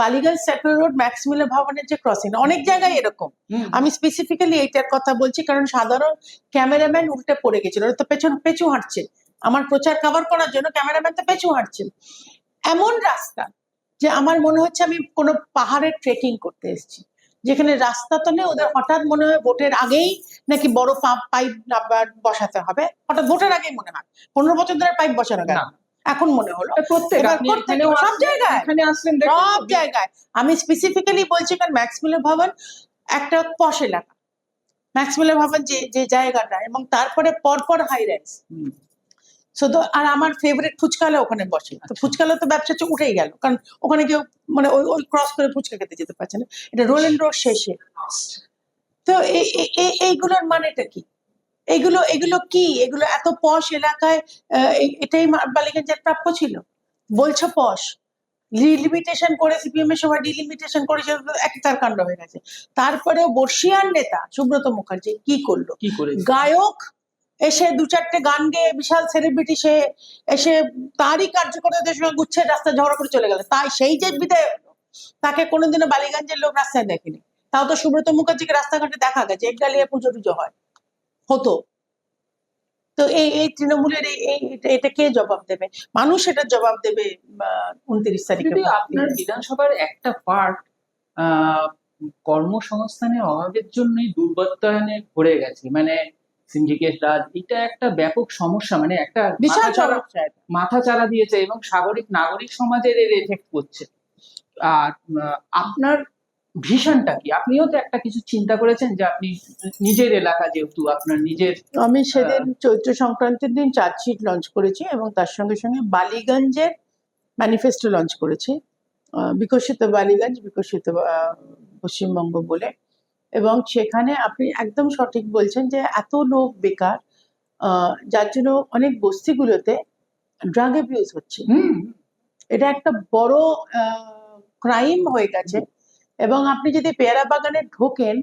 বালিগঞ্জ সেক্টর রোড ম্যাক্সমিলার ভবনের যে ক্রসিং, অনেক জায়গায় এরকম। হুম, আমি স্পেসিফিক্যালি এইটার কথা বলছি কারণ সাধারণ ক্যামেরাম্যান উল্টে পড়ে গেছিল, ওরা তো পেছু হাঁটছে, আমার প্রচার কভার করার জন্য ক্যামেরাম্যান তো পেছু হাঁটছেন। এমন রাস্তা যে আমার মনে হচ্ছে আমি কোনো পাহাড়ের ট্রেকিং করতে এসেছি, যেখানে রাস্তা তো নেই, ওদের হঠাৎ মনে হয় ভোটের আগেই নাকি বড় পাইপ বসাতে হবে, হঠাৎ ভোটের আগেই মনে হয়। 15 বছর ধরে পাইপ বসানো গেল, না। এখন মনে হলো। প্রত্যেক এবার আপনি প্রত্যেক এখানেও সব আসলেন, জায়গায়, এখানে আসলেন দেখুন সব তো। জায়গায়। আমি স্পেসিফিক্যালি বলছি কারণ ম্যাক্সমিলার ভবন একটা পশ এলাকা, ম্যাক্সমিলার ভবন যে যে জায়গাটা, এবং তারপরে পরপর হাই রাইজ। হুম, তো আর আমার ফেভারিট ফুচকালা ওখানে বসে, তো আচ্ছা। ফুচকালা তো ব্যবসা হচ্ছে উঠেই গেল, কারণ ওখানে কেউ মানে ওই ক্রস করে ফুচকা খেতে যেতে পারছে না, এটা রোল এন্ড রোড শেষে। তো এইগুলোর মানেটা কি? এগুলো এগুলো কি? এগুলো এত পশ এলাকায় এটাই বালিগঞ্জের প্রাপ্য ছিল? বলছো পশ, ডিলিমিটেশন করে সিপিএম এর সময় ডিলিমিটেশন করে একটার কাণ্ড হয়ে গেছে। তারপরেও বর্ষিয়ান নেতা সুব্রত মুখার্জি কি করলো? কি করে? গায়ক এসে 2-4টে গান গেয়ে বিশাল সেলিব্রিটি, সে এসে তারই কার্যকর্তাদের সঙ্গে গুচ্ছের রাস্তায় ঝগড়া করে চলে গেল, তাই সেই যে বিদায় হলো, তাকে কোনোদিনও বালিগঞ্জের লোক রাস্তায় দেখেনি। তাও তো সুব্রত মুখার্জিকে রাস্তাঘাটে দেখা গেছে, একডালিয়া পুজো টুজো হতো। তো এই তৃণমূলের এটা কে জবাব দেবে? মানুষ এটার জবাব দেবে 29 তারিখে। যদি আপনার বিধানসভার একটা পার্ট কর্মসংস্থানের অভাবের জন্যই দুর্বৃত্তায়নে ভরে গেছে, মানে সিন্ডিকেট রাজ, এটা একটা ব্যাপক সমস্যা, মানে একটা বিশাল মাথাচাড়া সমস্যা এটা। মাথাচাড়া দিয়েছে এবং সাগরিক নাগরিক সমাজের এর এফেক্ট করছে। আর আপনার ভিশনটা কি? আপনিও তো একটা কিছু চিন্তা করেছেন যে আপনি নিজের এলাকা, যেহেতু আপনার নিজের। আমি সেদিন চৈত্র সংক্রান্তির দিন চার্জশিট লঞ্চ করেছি এবং তার সঙ্গে সঙ্গে বালিগঞ্জের ম্যানিফেস্টো লঞ্চ করেছি, বিকশিত বালিগঞ্জ বিকশিত পশ্চিমবঙ্গ বলে। এবং সেখানে আপনি একদম সঠিক বলছেন যে এত লোক বেকার, যার জন্য অনেক বস্তিগুলোতে ড্রাগ অ্যাবিউজ হচ্ছে। এটা একটা বড় ক্রাইম হয়ে গেছে। এবং আপনি যদি পেয়ারা বাগানে ঢোকেন,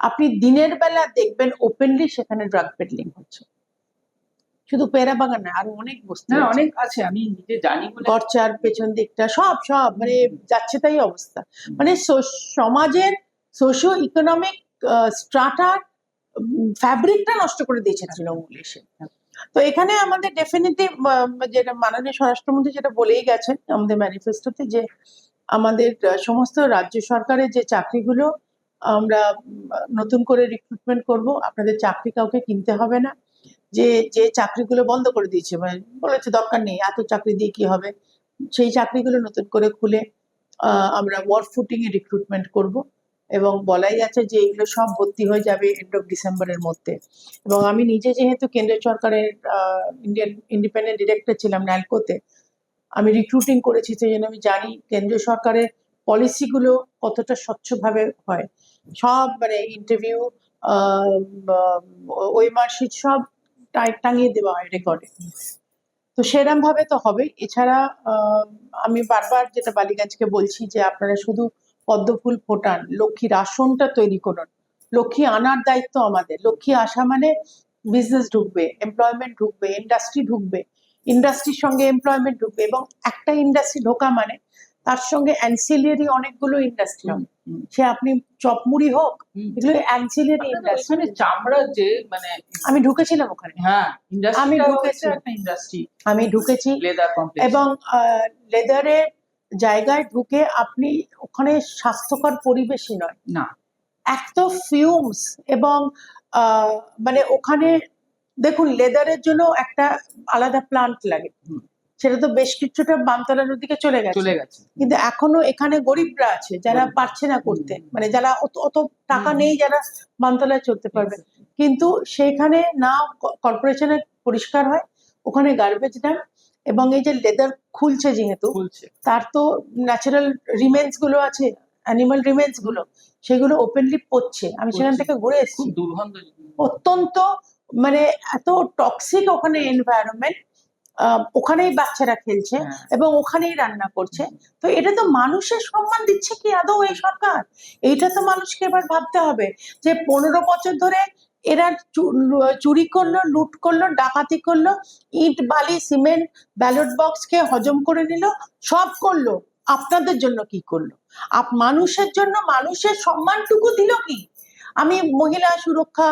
আপনি দিনের বেলা দেখবেন ওপেনলি সেখানে ড্রাগ পেডলিং হচ্ছে। শুধু পেয়ারা বাগান না, আরো অনেক বস্তু হ্যাঁ, অনেক আছে, আমি নিজে জানি বলে। গড়চার পেছন দিকটা সব মানে যাচ্ছে তাই অবস্থা। মানে সমাজের সোশিও ইকোনমিক স্ট্রাটার ফ্যাব্রিকটা নষ্ট করে দিয়েছে তৃণমূল এসে। তো এখানে আমাদের ডেফিনেটলি যেটা মাননীয় স্বরাষ্ট্রমন্ত্রী যেটা বলেই গেছেন আমাদের ম্যানিফেস্টোতে, যে আমাদের সমস্ত রাজ্য সরকারের যে চাকরিগুলো আমরা নতুন করে রিক্রুটমেন্ট করব, আপনাদের চাকরি কাউকে কিনতে হবে না। যে যে চাকরিগুলো বন্ধ করে দিয়েছে, মানে বলেছে দরকার নেই, এত চাকরি দিয়ে কি হবে, সেই চাকরিগুলো নতুন করে খুলে আমরা ওয়ার্ক ফুটিং এ রিক্রুটমেন্ট করব। এবং বলাই আছে যে এগুলো সব ভর্তি হয়ে যাবে এন্ড অফ ডিসেম্বরের মধ্যে। এবং আমি নিজে যেহেতু কেন্দ্রীয় সরকারের ইন্ডিয়ান ইন্ডিপেন্ডেন্ট ডিরেক্টর ছিলাম ন্যালকোতে, আমি রিক্রুটিং করেছি, সেই জন্য আমি জানি কেন্দ্রীয় সরকারের পলিসিগুলো কতটা স্বচ্ছভাবে হয়। সব মানে ইন্টারভিউ, ওই মার্কশিট সব টাঙিয়ে দেওয়া হয় রেকর্ডে। তো সেরকম ভাবে তো হবে। এছাড়া আমি বারবার যেটা বালিগঞ্জকে বলছি যে আপনারা শুধু পদ্ম ফুল ফোটান, লক্ষ্মীর আসনটা তৈরি করুন। লক্ষ্মী আনার দায়িত্ব আমাদের। লক্ষ্মী আসা মানে বিজনেস ঢুকবে, এমপ্লয়মেন্ট ঢুকবে, ইন্ডাস্ট্রি ঢুকবে, ইন্ডাস্ট্রির সঙ্গে এমপ্লয়মেন্ট ঢুকবে, এবং একটা ইন্ডাস্ট্রি ঢোকা মানে তার সঙ্গে অ্যান্সিলিয়ারি অনেকগুলো ইন্ডাস্ট্রি হবে। সে আপনি চপমুড়ি হোক, এগুলো অ্যান্সিলিয়ারি ইন্ডাস্ট্রি। চামড়ার যে মানে আমি ঢুকেছিলাম ওখানে, হ্যাঁ আমি ঢুকেছি, একটা ইন্ডাস্ট্রি, আমি ঢুকেছি লেদার কমপ্লেক্স। এবং লেদারের জায়গায় ঢুকে আপনি ওখানে স্বাস্থ্যকর পরিবেশই নয় না, এত ফিউমস। এবং মানে ওখানে দেখুন লেদারের জন্য একটা আলাদা প্লান্ট লাগে, সেটা তো বেশ কিছুটা বামতলা নদীকে চলে গেছে, চলে গেছে। কিন্তু এখনো এখানে গরিবরা আছে যারা গরিবরা। পারছে না করতে, হুম। মানে যারা অত অত টাকা হুম। নেই, যারা বামতলায় চলতে পারবে। কিন্তু সেখানে না কর্পোরেশনের পরিষ্কার হয়, ওখানে গার্বেজ ডাম্প, এবং এই যে লেদার খুলছে যেহেতু, খুলছে। তার তো ন্যাচারাল রিমেন্স গুলো আছে, অ্যানিমাল রিমেন্স গুলো, সেগুলো ওপেনলি পড়ছে। আমি সেখান থেকে ঘুরে খুব এসেছি, দুর্গন্ধ। অত্যন্ত মানে এত টক্সিক ওখানে এনভায়রনমেন্ট। ওখানেই বাচ্চারা খেলছে হ্যাঁ। এবং ওখানেই রান্না করছে। তো এটা তো মানুষের সম্মান দিচ্ছে কি আদৌ এই সরকার? এইটা তো মানুষকে এবার ভাবতে হবে যে 15 বছর ধরে এরা চুরি করলো, লুট করলো, ডাকাতি করলো, ইট বালি সিমেন্ট ব্যালট বক্সকে হজম করে নিল, সব করলো। আপনাদের জন্য কি করলো? মানুষের জন্য মানুষের সম্মানটুকু দিল কি? আমি মহিলা সুরক্ষা,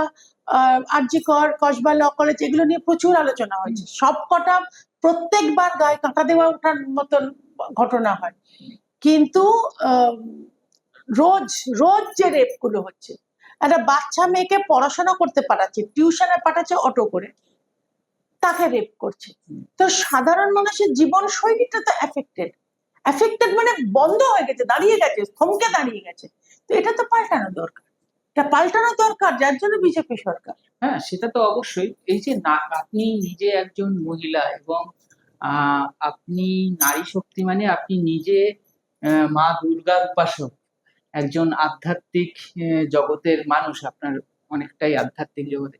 আরজি কর, কসবা ল কলেজ, এগুলো নিয়ে প্রচুর আলোচনা হয়েছে। সবকটা প্রত্যেকবার গায়ে কাঁটা দেওয়া ওঠার মতন ঘটনা হয়, কিন্তু রোজ রোজ যে রেপ গুলো হচ্ছে, একটা বাচ্চা মেয়েকে পড়াশোনা করতে পাঠাচ্ছে, টিউশনে পাঠাচ্ছে অটো করে, তাকে রেপ করছে। তো সাধারণ মানুষের জীবন শৈলীটা তো এফেক্টেড মানে বন্ধ হয়ে গেছে, দাঁড়িয়ে গেছে, থমকে দাঁড়িয়ে গেছে। তো এটা তো পাল্টানো দরকার, এটা পাল্টানো দরকার, যার জন্য বিজেপি সরকার। হ্যাঁ, সেটা তো অবশ্যই। এই যে আপনি নিজে একজন মহিলা এবং আপনি নারী শক্তি, মানে আপনি নিজে মা দুর্গার উপাসক, একজন আধ্যাত্মিক জগতের মানুষ, আপনার অনেকটাই আধ্যাত্মিক জগতে।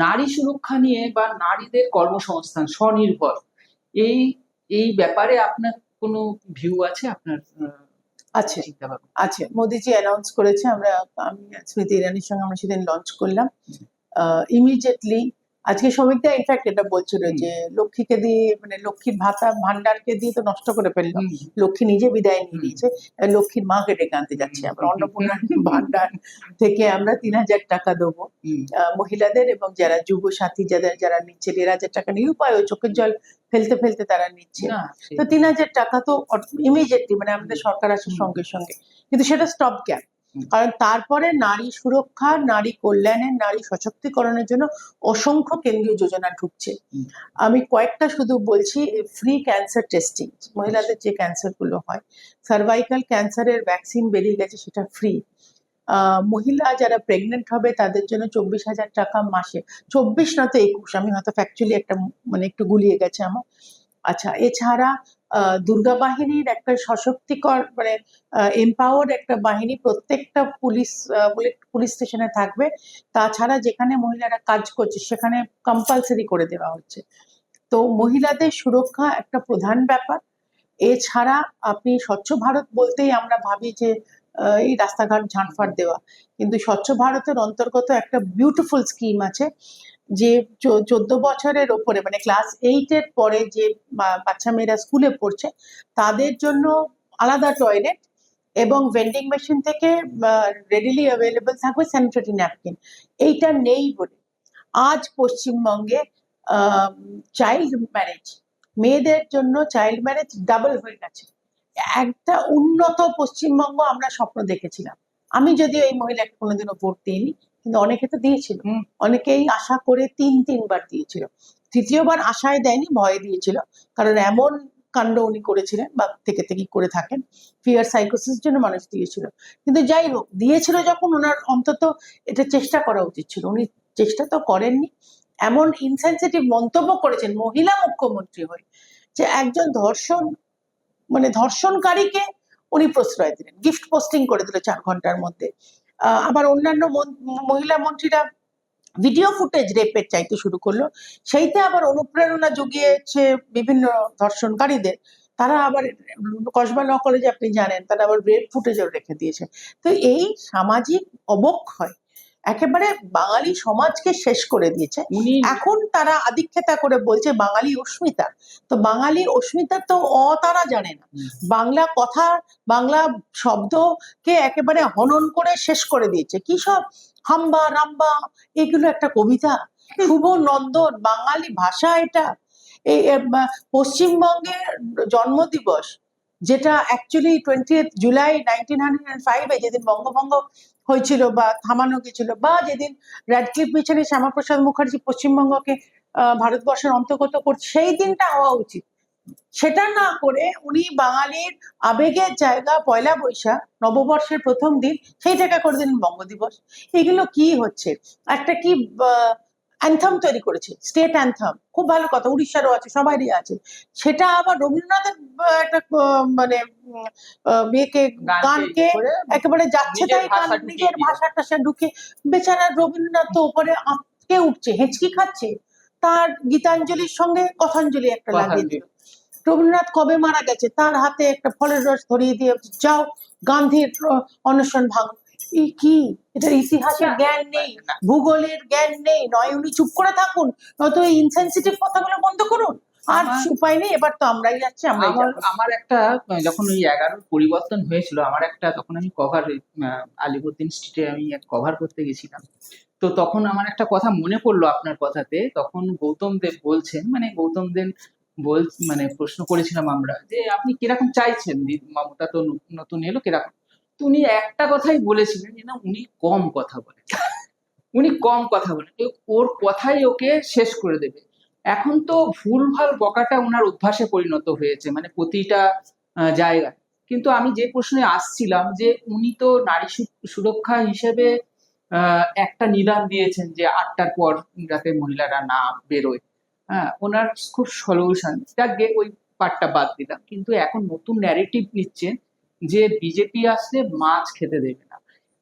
নারী সুরক্ষা নিয়ে বা নারীদের কর্মসংস্থান স্বনির্ভর, এই এই ব্যাপারে আপনার কোনো ভিউ আছে? আপনার আছে, চিন্তা ভাবনা? আছে। মোদিজি অ্যানাউন্স করেছে, আমি স্মৃতি ইরানির সঙ্গে আমরা সেদিন লঞ্চ করলাম। ইমিডিয়েটলি আজকে শ্রমিকরা ইনফ্যাক্ট এটা বলছিল যে লক্ষ্মীকে দিয়ে, মানে লক্ষ্মীর ভান্ডারকে দিয়ে তো নষ্ট করে ফেললো, লক্ষ্মী নিজে বিদায় নিয়ে নিয়েছে, লক্ষ্মীর মাকে ডেকে আনতে যাচ্ছে আমরা, অন্নপূর্ণার ভান্ডার থেকে আমরা 3000 টাকা দেবো মহিলাদের, এবং যারা যুব সাথী যারা নিচ্ছে 1500 টাকা, নিরুপায় চোখের জল ফেলতে ফেলতে তারা নিচ্ছে। তো 3000 টাকা তো ইমিডিয়েটলি, মানে আমাদের সরকার আসার সঙ্গে সঙ্গে, কিন্তু সেটা স্টপ গ্যাপ। কারণ তারপরে নারী সুরক্ষা, নারী কল্যাণের, নারী সশক্তিকরণের জন্য অসংখ্য কেন্দ্রীয় যোজনা ঢুকছে। আমি কয়েকটা শুধু বলছি, ফ্রি ক্যান্সার টেস্টিং, মহিলাদের যে ক্যান্সার গুলো হয়, সার্ভাইকাল ক্যান্সারের ভ্যাকসিন বেরিয়ে গেছে, সেটা ফ্রি। মহিলা যারা প্রেগনেন্ট হবে তাদের জন্য 24,000 টাকা মাসে, 24 না তো 21, আমি হয়তো ফ্যাকচুয়ালি একটা মানে একটু গুলিয়ে গেছে আমার। আচ্ছা, এছাড়া দুর্গা বাহিনীর একটা সশক্তিকর, মানে এম্পাওয়ার্ড একটা বাহিনী প্রত্যেকটা পুলিশ স্টেশনে থাকবে। তাছাড়া যেখানে মহিলারা কাজ করছে সেখানে কম্পালসারি করে দেওয়া হচ্ছে। তো মহিলাদের সুরক্ষা একটা প্রধান ব্যাপার। এছাড়া আপনি স্বচ্ছ ভারত বলতেই আমরা ভাবি যে এই রাস্তাঘাট ঝাঁটফাট দেওয়া, কিন্তু স্বচ্ছ ভারতের অন্তর্গত একটা বিউটিফুল স্কিম আছে যে 14 বছরের ওপরে, মানে ক্লাস 8 এর পরে যে বাচ্চা মেয়েরা স্কুলে পড়ছে, তাদের জন্য আলাদা টয়লেট এবং ভেন্ডিং মেশিন থেকে রেডিলি অ্যাভেলেবল থাকবে স্যানিটারি ন্যাপকিন। এইটা নেই বলে আজ পশ্চিমবঙ্গে চাইল্ড ম্যারেজ, মেয়েদের জন্য চাইল্ড ম্যারেজ ডাবল হয়ে গেছে। একটা উন্নত পশ্চিমবঙ্গ আমরা স্বপ্ন দেখেছিলাম। আমি যদিও এই মহিলাকে কোনোদিনও ভোট দিইনি, কিন্তু অনেকে তো দিয়েছিল, অনেকেই আশা করে 3বার দিয়েছিল। তৃতীয়বার আশায় দেয়নি, ভয়ে দিয়েছিল, কারণ এমন কাণ্ড উনি করেছিলেন বা থেকে করে থাকেন, ফিয়ার সাইকোসিস জন্য মানুষ দিয়েছিল। কিন্তু যাই হোক, দিয়েছিল যখন, ওনার অন্তত এটা চেষ্টা করা উচিত ছিল, উনি চেষ্টা তো করেননি। এমন ইনসেনসিটিভ মন্তব্য করেছেন মহিলা মুখ্যমন্ত্রী হয়ে, যে একজন ধর্ষণকারীকে উনি প্রশ্রয় দিলেন, গিফট পোস্টিং করে দিল 4 ঘন্টার মধ্যে। আবার অন্যান্য মহিলা মন্ত্রীরা ভিডিও ফুটেজ রেপের চাইতে শুরু করলো, সেইতে আবার অনুপ্রেরণা জুগিয়েছে বিভিন্ন ধর্ষণকারীদের। তারা আবার কসবা ল কলেজে, আপনি জানেন, তারা আবার রেপ ফুটেজও রেখে দিয়েছে। তো এই সামাজিক অবক্ষয় একেবারে বাঙালি সমাজকে শেষ করে দিয়েছে। এখন তারা আদিক্ষেতা করে বলছে বাঙালি অস্মিতা। তো বাঙালি অস্মিতা তো তারা জানে না, বাংলা কথা, বাংলা শব্দকে একেবারে হনন করে শেষ করে দিয়েছে। কি সব হাম্বা রাম্বা, এগুলো একটা কবিতা? শুভ নন্দন বাঙালি ভাষা এটা? এই পশ্চিমবঙ্গের জন্মদিবস, যেটা অ্যাকচুয়ালি 20 জুলাই 1905 যেদিন বঙ্গভঙ্গ হয়েছিল বা থামানো গেছিল, বা যেদিন র্যাডক্লিফ মিশনে শ্যামাপ্রসাদ মুখার্জি পশ্চিমবঙ্গকে ভারতবর্ষের অন্তর্গত করছে, সেই দিনটা হওয়া উচিত। সেটা না করে উনি বাঙালির আবেগের জায়গা পয়লা বৈশাখ নববর্ষের প্রথম দিন সেইটাকে করে দিলেন বঙ্গদিবস। এগুলো কি হচ্ছে? একটা কি অ্যান্থাম তৈরি করেছে, স্টেট অ্যান্থাম, খুব ভালো কথা, উড়িষ্যারও আছে, সবারই আছে। সেটা আবার রবীন্দ্রনাথের মানে মেয়েকে গানকে করে একেবারে যাচ্ছে নিজের তাই গান, ভাষা ঢুকিয়ে নিজের দিল। ভাষা টাষা ঢুকে বেচারা রবীন্দ্রনাথ তো ওপরে আটকে উঠছে, হেঁচকি খাচ্ছে। তার গীতাঞ্জলির সঙ্গে কথাঞ্জলি একটা লাগিয়ে দিল। রবীন্দ্রনাথ কবে মারা গেছে, তার হাতে একটা ফলের রস ধরিয়ে দিয়ে যাও গান্ধীর অনশন ভাঙো। এই কি, এটার ইতিহাসের জ্ঞান নেই, ভূগোলের জ্ঞান নেই, নয় উনি চুপ করে থাকুন, নয়তো এই ইনসেনসিটিভ কথাগুলো বন্ধ করুন। আর উপায় নেই, এবার তো আমরাই যাচ্ছি, আমরাই যাবো। আমার একটা, যখন ওই 11 পরিবর্তন হয়েছিল, আমার একটা, তখন আমি কভার আলিবুদ্দিন স্ট্রিটে আমি এক কভার করতে গেছিলাম। তো তখন আমার একটা কথা মনে পড়লো আপনার কথাতে। তখন গৌতম দেব বলছেন, মানে গৌতম দেব মানে প্রশ্ন করেছিলাম আমরা যে আপনি কিরকম চাইছেন, মমতা তো নতুন এলো কিরকম। তো উনি একটা কথাই বলেছিলেন যে না, উনি কম কথা বলেন, উনি কম কথা বলেন, ওর কথাই ওকে শেষ করে দেবে। এখন তো ভুলভাল বকাটা ওনার অভ্যাসে পরিণত হয়েছে, মানে প্রতিটা জায়গায়। কিন্তু আমি যে প্রশ্নে আসছিলাম, যে উনি তো নারী সুরক্ষা হিসেবে একটা নিদান দিয়েছেন যে 8টার পর যাতে মহিলারা না বেরোয়। হ্যাঁ, ওনার খুব সলিউশন, যাকে ওই পার্টটা বাদ দিলাম। কিন্তু এখন নতুন ন্যারেটিভ নিচ্ছেন যে বিজেপি আসলে মাছ খেতে দেবে না।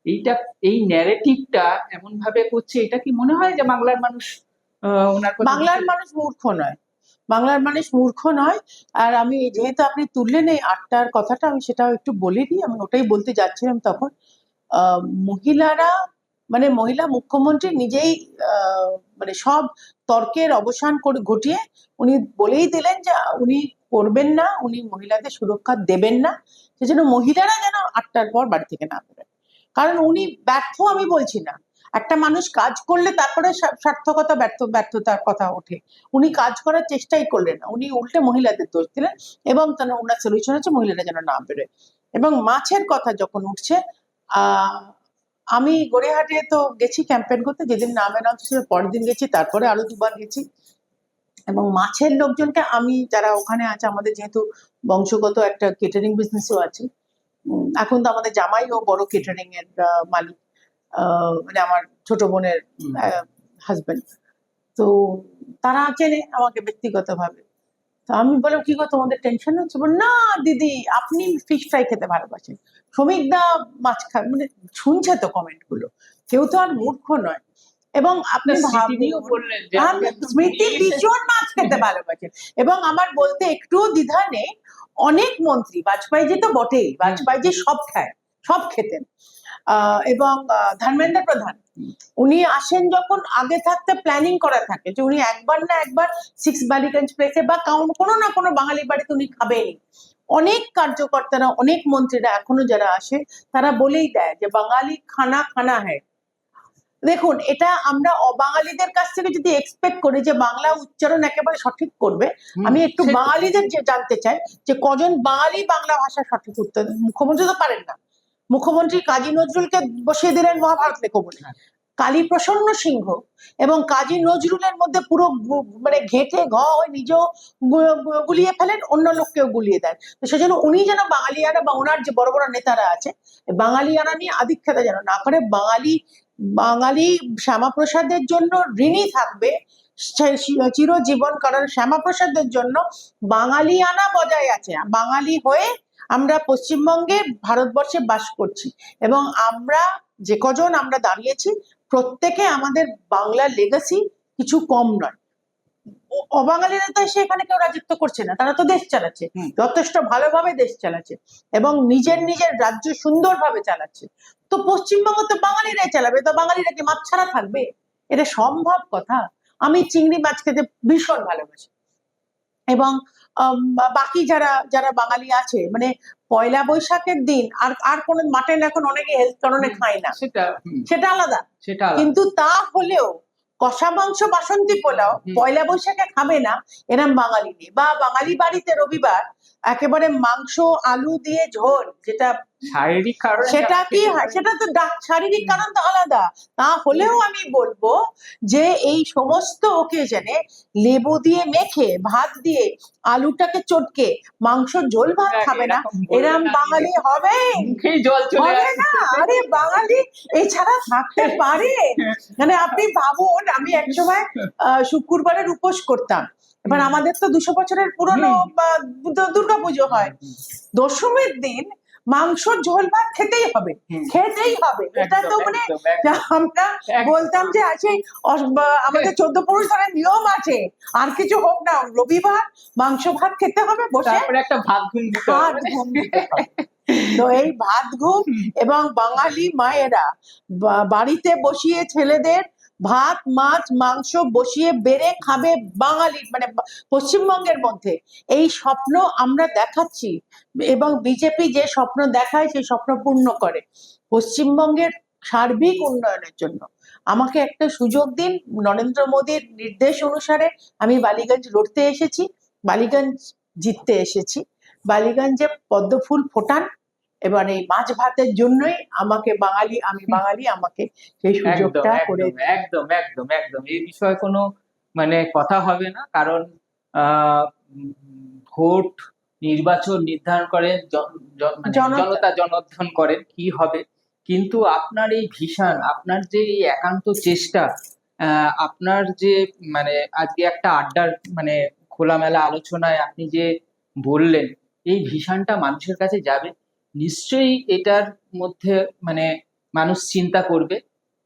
এইটা, এই ন্যারেটিভটা এমন ভাবে করছে, এটা কি মনে হয় যে বাংলার মানুষ ওনার কথা বাংলার মানুষ মূর্খ নয়, বাংলার মানুষ মূর্খ নয়। আর আমি যেহেতু আপনি তুললেন এই 8টার কথাটা, আমি সেটাও একটু বলে দিই, আমি ওটাই বলতে যাচ্ছিলাম তখন। মহিলারা, মানে মহিলা মুখ্যমন্ত্রী নিজেই মানে সব তর্কের অবসান করে ঘটিয়ে উনি বলেই দিলেন যে উনি করবেন না, উনি মহিলাদের সুরক্ষা দেবেন না, সেজন্য মহিলারা যেন 8টার পর বাড়ি থেকে না বেরোয়। কারণ উনি ব্যর্থ আমি বলছি না, একটা মানুষ কাজ করলে তারপরে সার্থকতা ব্যর্থতার কথা ওঠে। উনি কাজ করার চেষ্টাই করলেন না, উনি উল্টে মহিলাদের দোষ দিলেন, এবং ওনার সলিউশন হচ্ছে মহিলারা যেন না বেরোয়। এবং মাছের কথা যখন উঠছে, আমি গড়িয়াহাটে তো গেছি ক্যাম্পেইন করতে, যেদিন নাম অ্যানাউন্স ছিল পরের দিন গেছি, তারপরে আরো 2বার গেছি। এবং মাছের লোকজনকে আমি, যারা ওখানে আছে, আমাদের যেহেতু বংশগত একটা কেটারিং বিজনেসও আছে, এখন তো আমাদের জামাইও বড় কেটারিং এর মালিক, মানে আমার ছোট বোনের হাজবেন্ড। তো তারা চেনে আমাকে ব্যক্তিগতভাবে। তো আমি বললাম কি গো, তোমাদের টেনশন হচ্ছে? বল না দিদি, আপনি ফিশ ফ্রাই খেতে ভালোবাসেন, শ্রমিক দা মাছ খান, মানে শুনছে তো কমেন্ট গুলো, কেউ তো আর মূর্খ নয়। এবং আপনি বললেন যে স্মৃতি ভীষণ মাছ খেতে ভালোবাসেন, এবং আমার বলতে একটু দ্বিধা নেই, অনেক মন্ত্রী, বাজপেয়ীজি তো বটেই, বাজপেয়ীজি সব খায়, সব খেতেন। এবং ধর্মেন্দ্র প্রধান, উনি আসেন যখন আগে থাকতে প্ল্যানিং করা থাকে যে উনি একবার না একবার 6 বালিগঞ্জ প্লেসে বা কোনো না কোনো বাঙালি বাড়িতে উনি খাবেনই। অনেক কার্যকর্তারা, অনেক মন্ত্রীরা এখনো যারা আসে, তারা বলেই দেয় যে বাঙালি খানা খানা হ্যায়। দেখুন, এটা আমরা অবাঙালিদের কাছ থেকে যদি এক্সপেক্ট করি যে বাংলা উচ্চারণ একেবারে সঠিক করবে, আমি একটু বাঙালিদের যে জানতে চাই যে কজন বাঙালি বাংলা ভাষা সঠিক উত্তর। মুখ্যমন্ত্রী তো পারেন না, মুখ্যমন্ত্রী কাজী নজরুলকে বসিয়ে দিলেন মহাভারত লেখো বলে। কালী প্রসন্ন সিংহ এবং কাজী নজরুলের মধ্যে পুরো মানে ঘেটে হয়ে নিজেও গুলিয়ে ফেলেন, অন্য লোককেও গুলিয়ে দেন। তো সেজন্য উনি যেন বাঙালিয়ানা বা ওনার যে বড় বড় নেতারা আছে, বাঙালিয়ানা নিয়ে আধিক্ষেতা যেন না করে, বাঙালি শ্যামাপ্রসাদের জন্য ঋণী থাকবে চিরজীবন। কারণ শ্যামাপ্রসাদের জন্য বাঙালিয়ানা বজায় আছে, বাঙালি হয়ে আমরা পশ্চিমবঙ্গে ভারতবর্ষে বাস করছি, এবং আমরা যে কজন আমরা দাঁড়িয়েছি প্রত্যেকে আমাদের বাংলা লেগাসি কিছু কম নয়। অবাঙালিরা তো এসে এখানে কেউ রাজত্ব করছে না, তারা তো দেশ চালাচ্ছে, যথেষ্ট ভালোভাবে দেশ চালাচ্ছে, এবং নিজের নিজের রাজ্য সুন্দরভাবে চালাচ্ছে। তো পশ্চিমবঙ্গ তো বাঙালিরাই চালাবে, তো বাঙালিরা কি মাছ ছাড়া থাকবে? এটা সম্ভব কথা? আমি চিংড়ি মাছ খেতে ভীষণ ভালোবাসি, এবং বাকি যারা যারা বাঙালি আছে, মানে পয়লা বৈশাখের দিন আর কোনো মাটন এখন অনেকে হেলথ কারণে খায় না, সেটা আলাদা। কিন্তু তা হলেও কষা মাংস বাসন্তী পোলাও পয়লা বৈশাখে খাবে না এরম বাঙালি নেই। বা বাঙালি বাড়িতে রবিবার একেবারে মাংস আলু দিয়ে ঝোল, যেটা শারীরিক কারণে সেটা কি হয়, সেটা তো শারীরিক কারণ তো আলাদা। তা হলেও আমি বলবো যে এই সমস্ত ওকেজনে লেবু দিয়ে মেখে ভাত দিয়ে আলুটাকে চটকে মাংস ঝোল ভাত খাবে না, এরম বাঙালি হবে? মুখেই জল চলে হবে আসে। না। আরে বাঙালি এছাড়া থাকতে পারে? মানে আপনি ভাবুন, আমি একসময় শুক্রবারের উপোস করতাম। এবার আমাদের তো 200 বছরের পুরনো দুর্গাপুজো হয়, দশমীর দিন মাংস ঝোল ভাত খেতেই হবে, খেতেই হবে। এটা তো মানে আমরা বলতাম যে আছে আমাদের 14 পুরুষ ধরে নিয়ম আছে, আর কিছু হোক না, রবিবার মাংস ভাত খেতে হবে বসে, তারপরে একটা ভাত ঘুম দিতে ভাত হবে। ঘুম দিতে হবে। তো এই ভাত ঘুম, এবং বাঙালি মায়েরা বাড়িতে বসিয়ে ছেলেদের ভাত মাছ মাংস বসিয়ে বেড়ে খাবে, বাঙালি মানে পশ্চিমবঙ্গের মধ্যে এই স্বপ্ন আমরা দেখাচ্ছি, এবং বিজেপি যে স্বপ্ন দেখায় সেই স্বপ্ন পূর্ণ করে পশ্চিমবঙ্গের সার্বিক উন্নয়নের জন্য। আমাকে একটা সুযোগ দিন, নরেন্দ্র মোদীর নির্দেশ অনুসারে আমি বালিগঞ্জ লড়তে এসেছি, বালিগঞ্জ জিততে এসেছি। বালিগঞ্জে পদ্ম ফুল ফোটান, এবার এই মাছ ভাতের জন্যই আমাকে আমি বাঙালি, আমাকে সেই একদম সুযোগটা করে একদম একদম একদম একদম এই বিষয়ে কোনো মানে কথা হবে না, কারণ উম, ভোট নির্বাচন নির্ধারণ করে মানে জনতা। জনতা জনার্দন করেন কি হবে। কিন্তু আপনার এই ভিশন, আপনার যে এই একান্ত চেষ্টা, আপনার যে মানে আজকে একটা আড্ডার মানে খোলামেলা আলোচনায় আপনি যে বললেন, এই ভিশনটা মানুষের কাছে যাবে নিশ্চয়ই। এটার মধ্যে মানে মানুষ চিন্তা করবে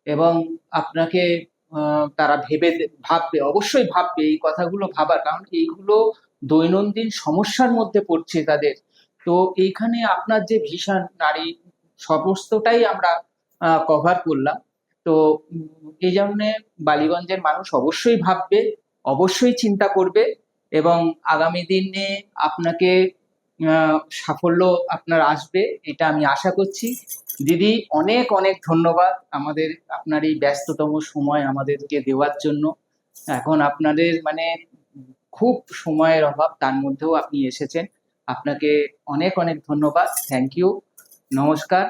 এবং আপনাকে তারা ভাববে, অবশ্যই ভাববে এই কথাগুলো, ভাবার কারণ এইগুলো দৈনন্দিন সমস্যার মধ্যে পড়ছে তাদের। তো এইখানে আপনার যে ভীষণ নারী সমস্তটাই আমরা কভার করলাম। তো এই জন্য বালিগঞ্জের মানুষ অবশ্যই ভাববে, অবশ্যই চিন্তা করবে, এবং আগামী দিনে আপনাকে সাফল্য আপনার আসবে এটা আমি আশা করছি। দিদি, অনেক অনেক ধন্যবাদ আমাদের আপনার এই ব্যস্ততম সময় আমাদেরকে দেওয়ার জন্য। এখন আপনাদের মানে খুব সময়ের অভাব, তার মধ্যেও আপনি এসেছেন। আপনাকে অনেক অনেক ধন্যবাদ। Thank you. নমস্কার।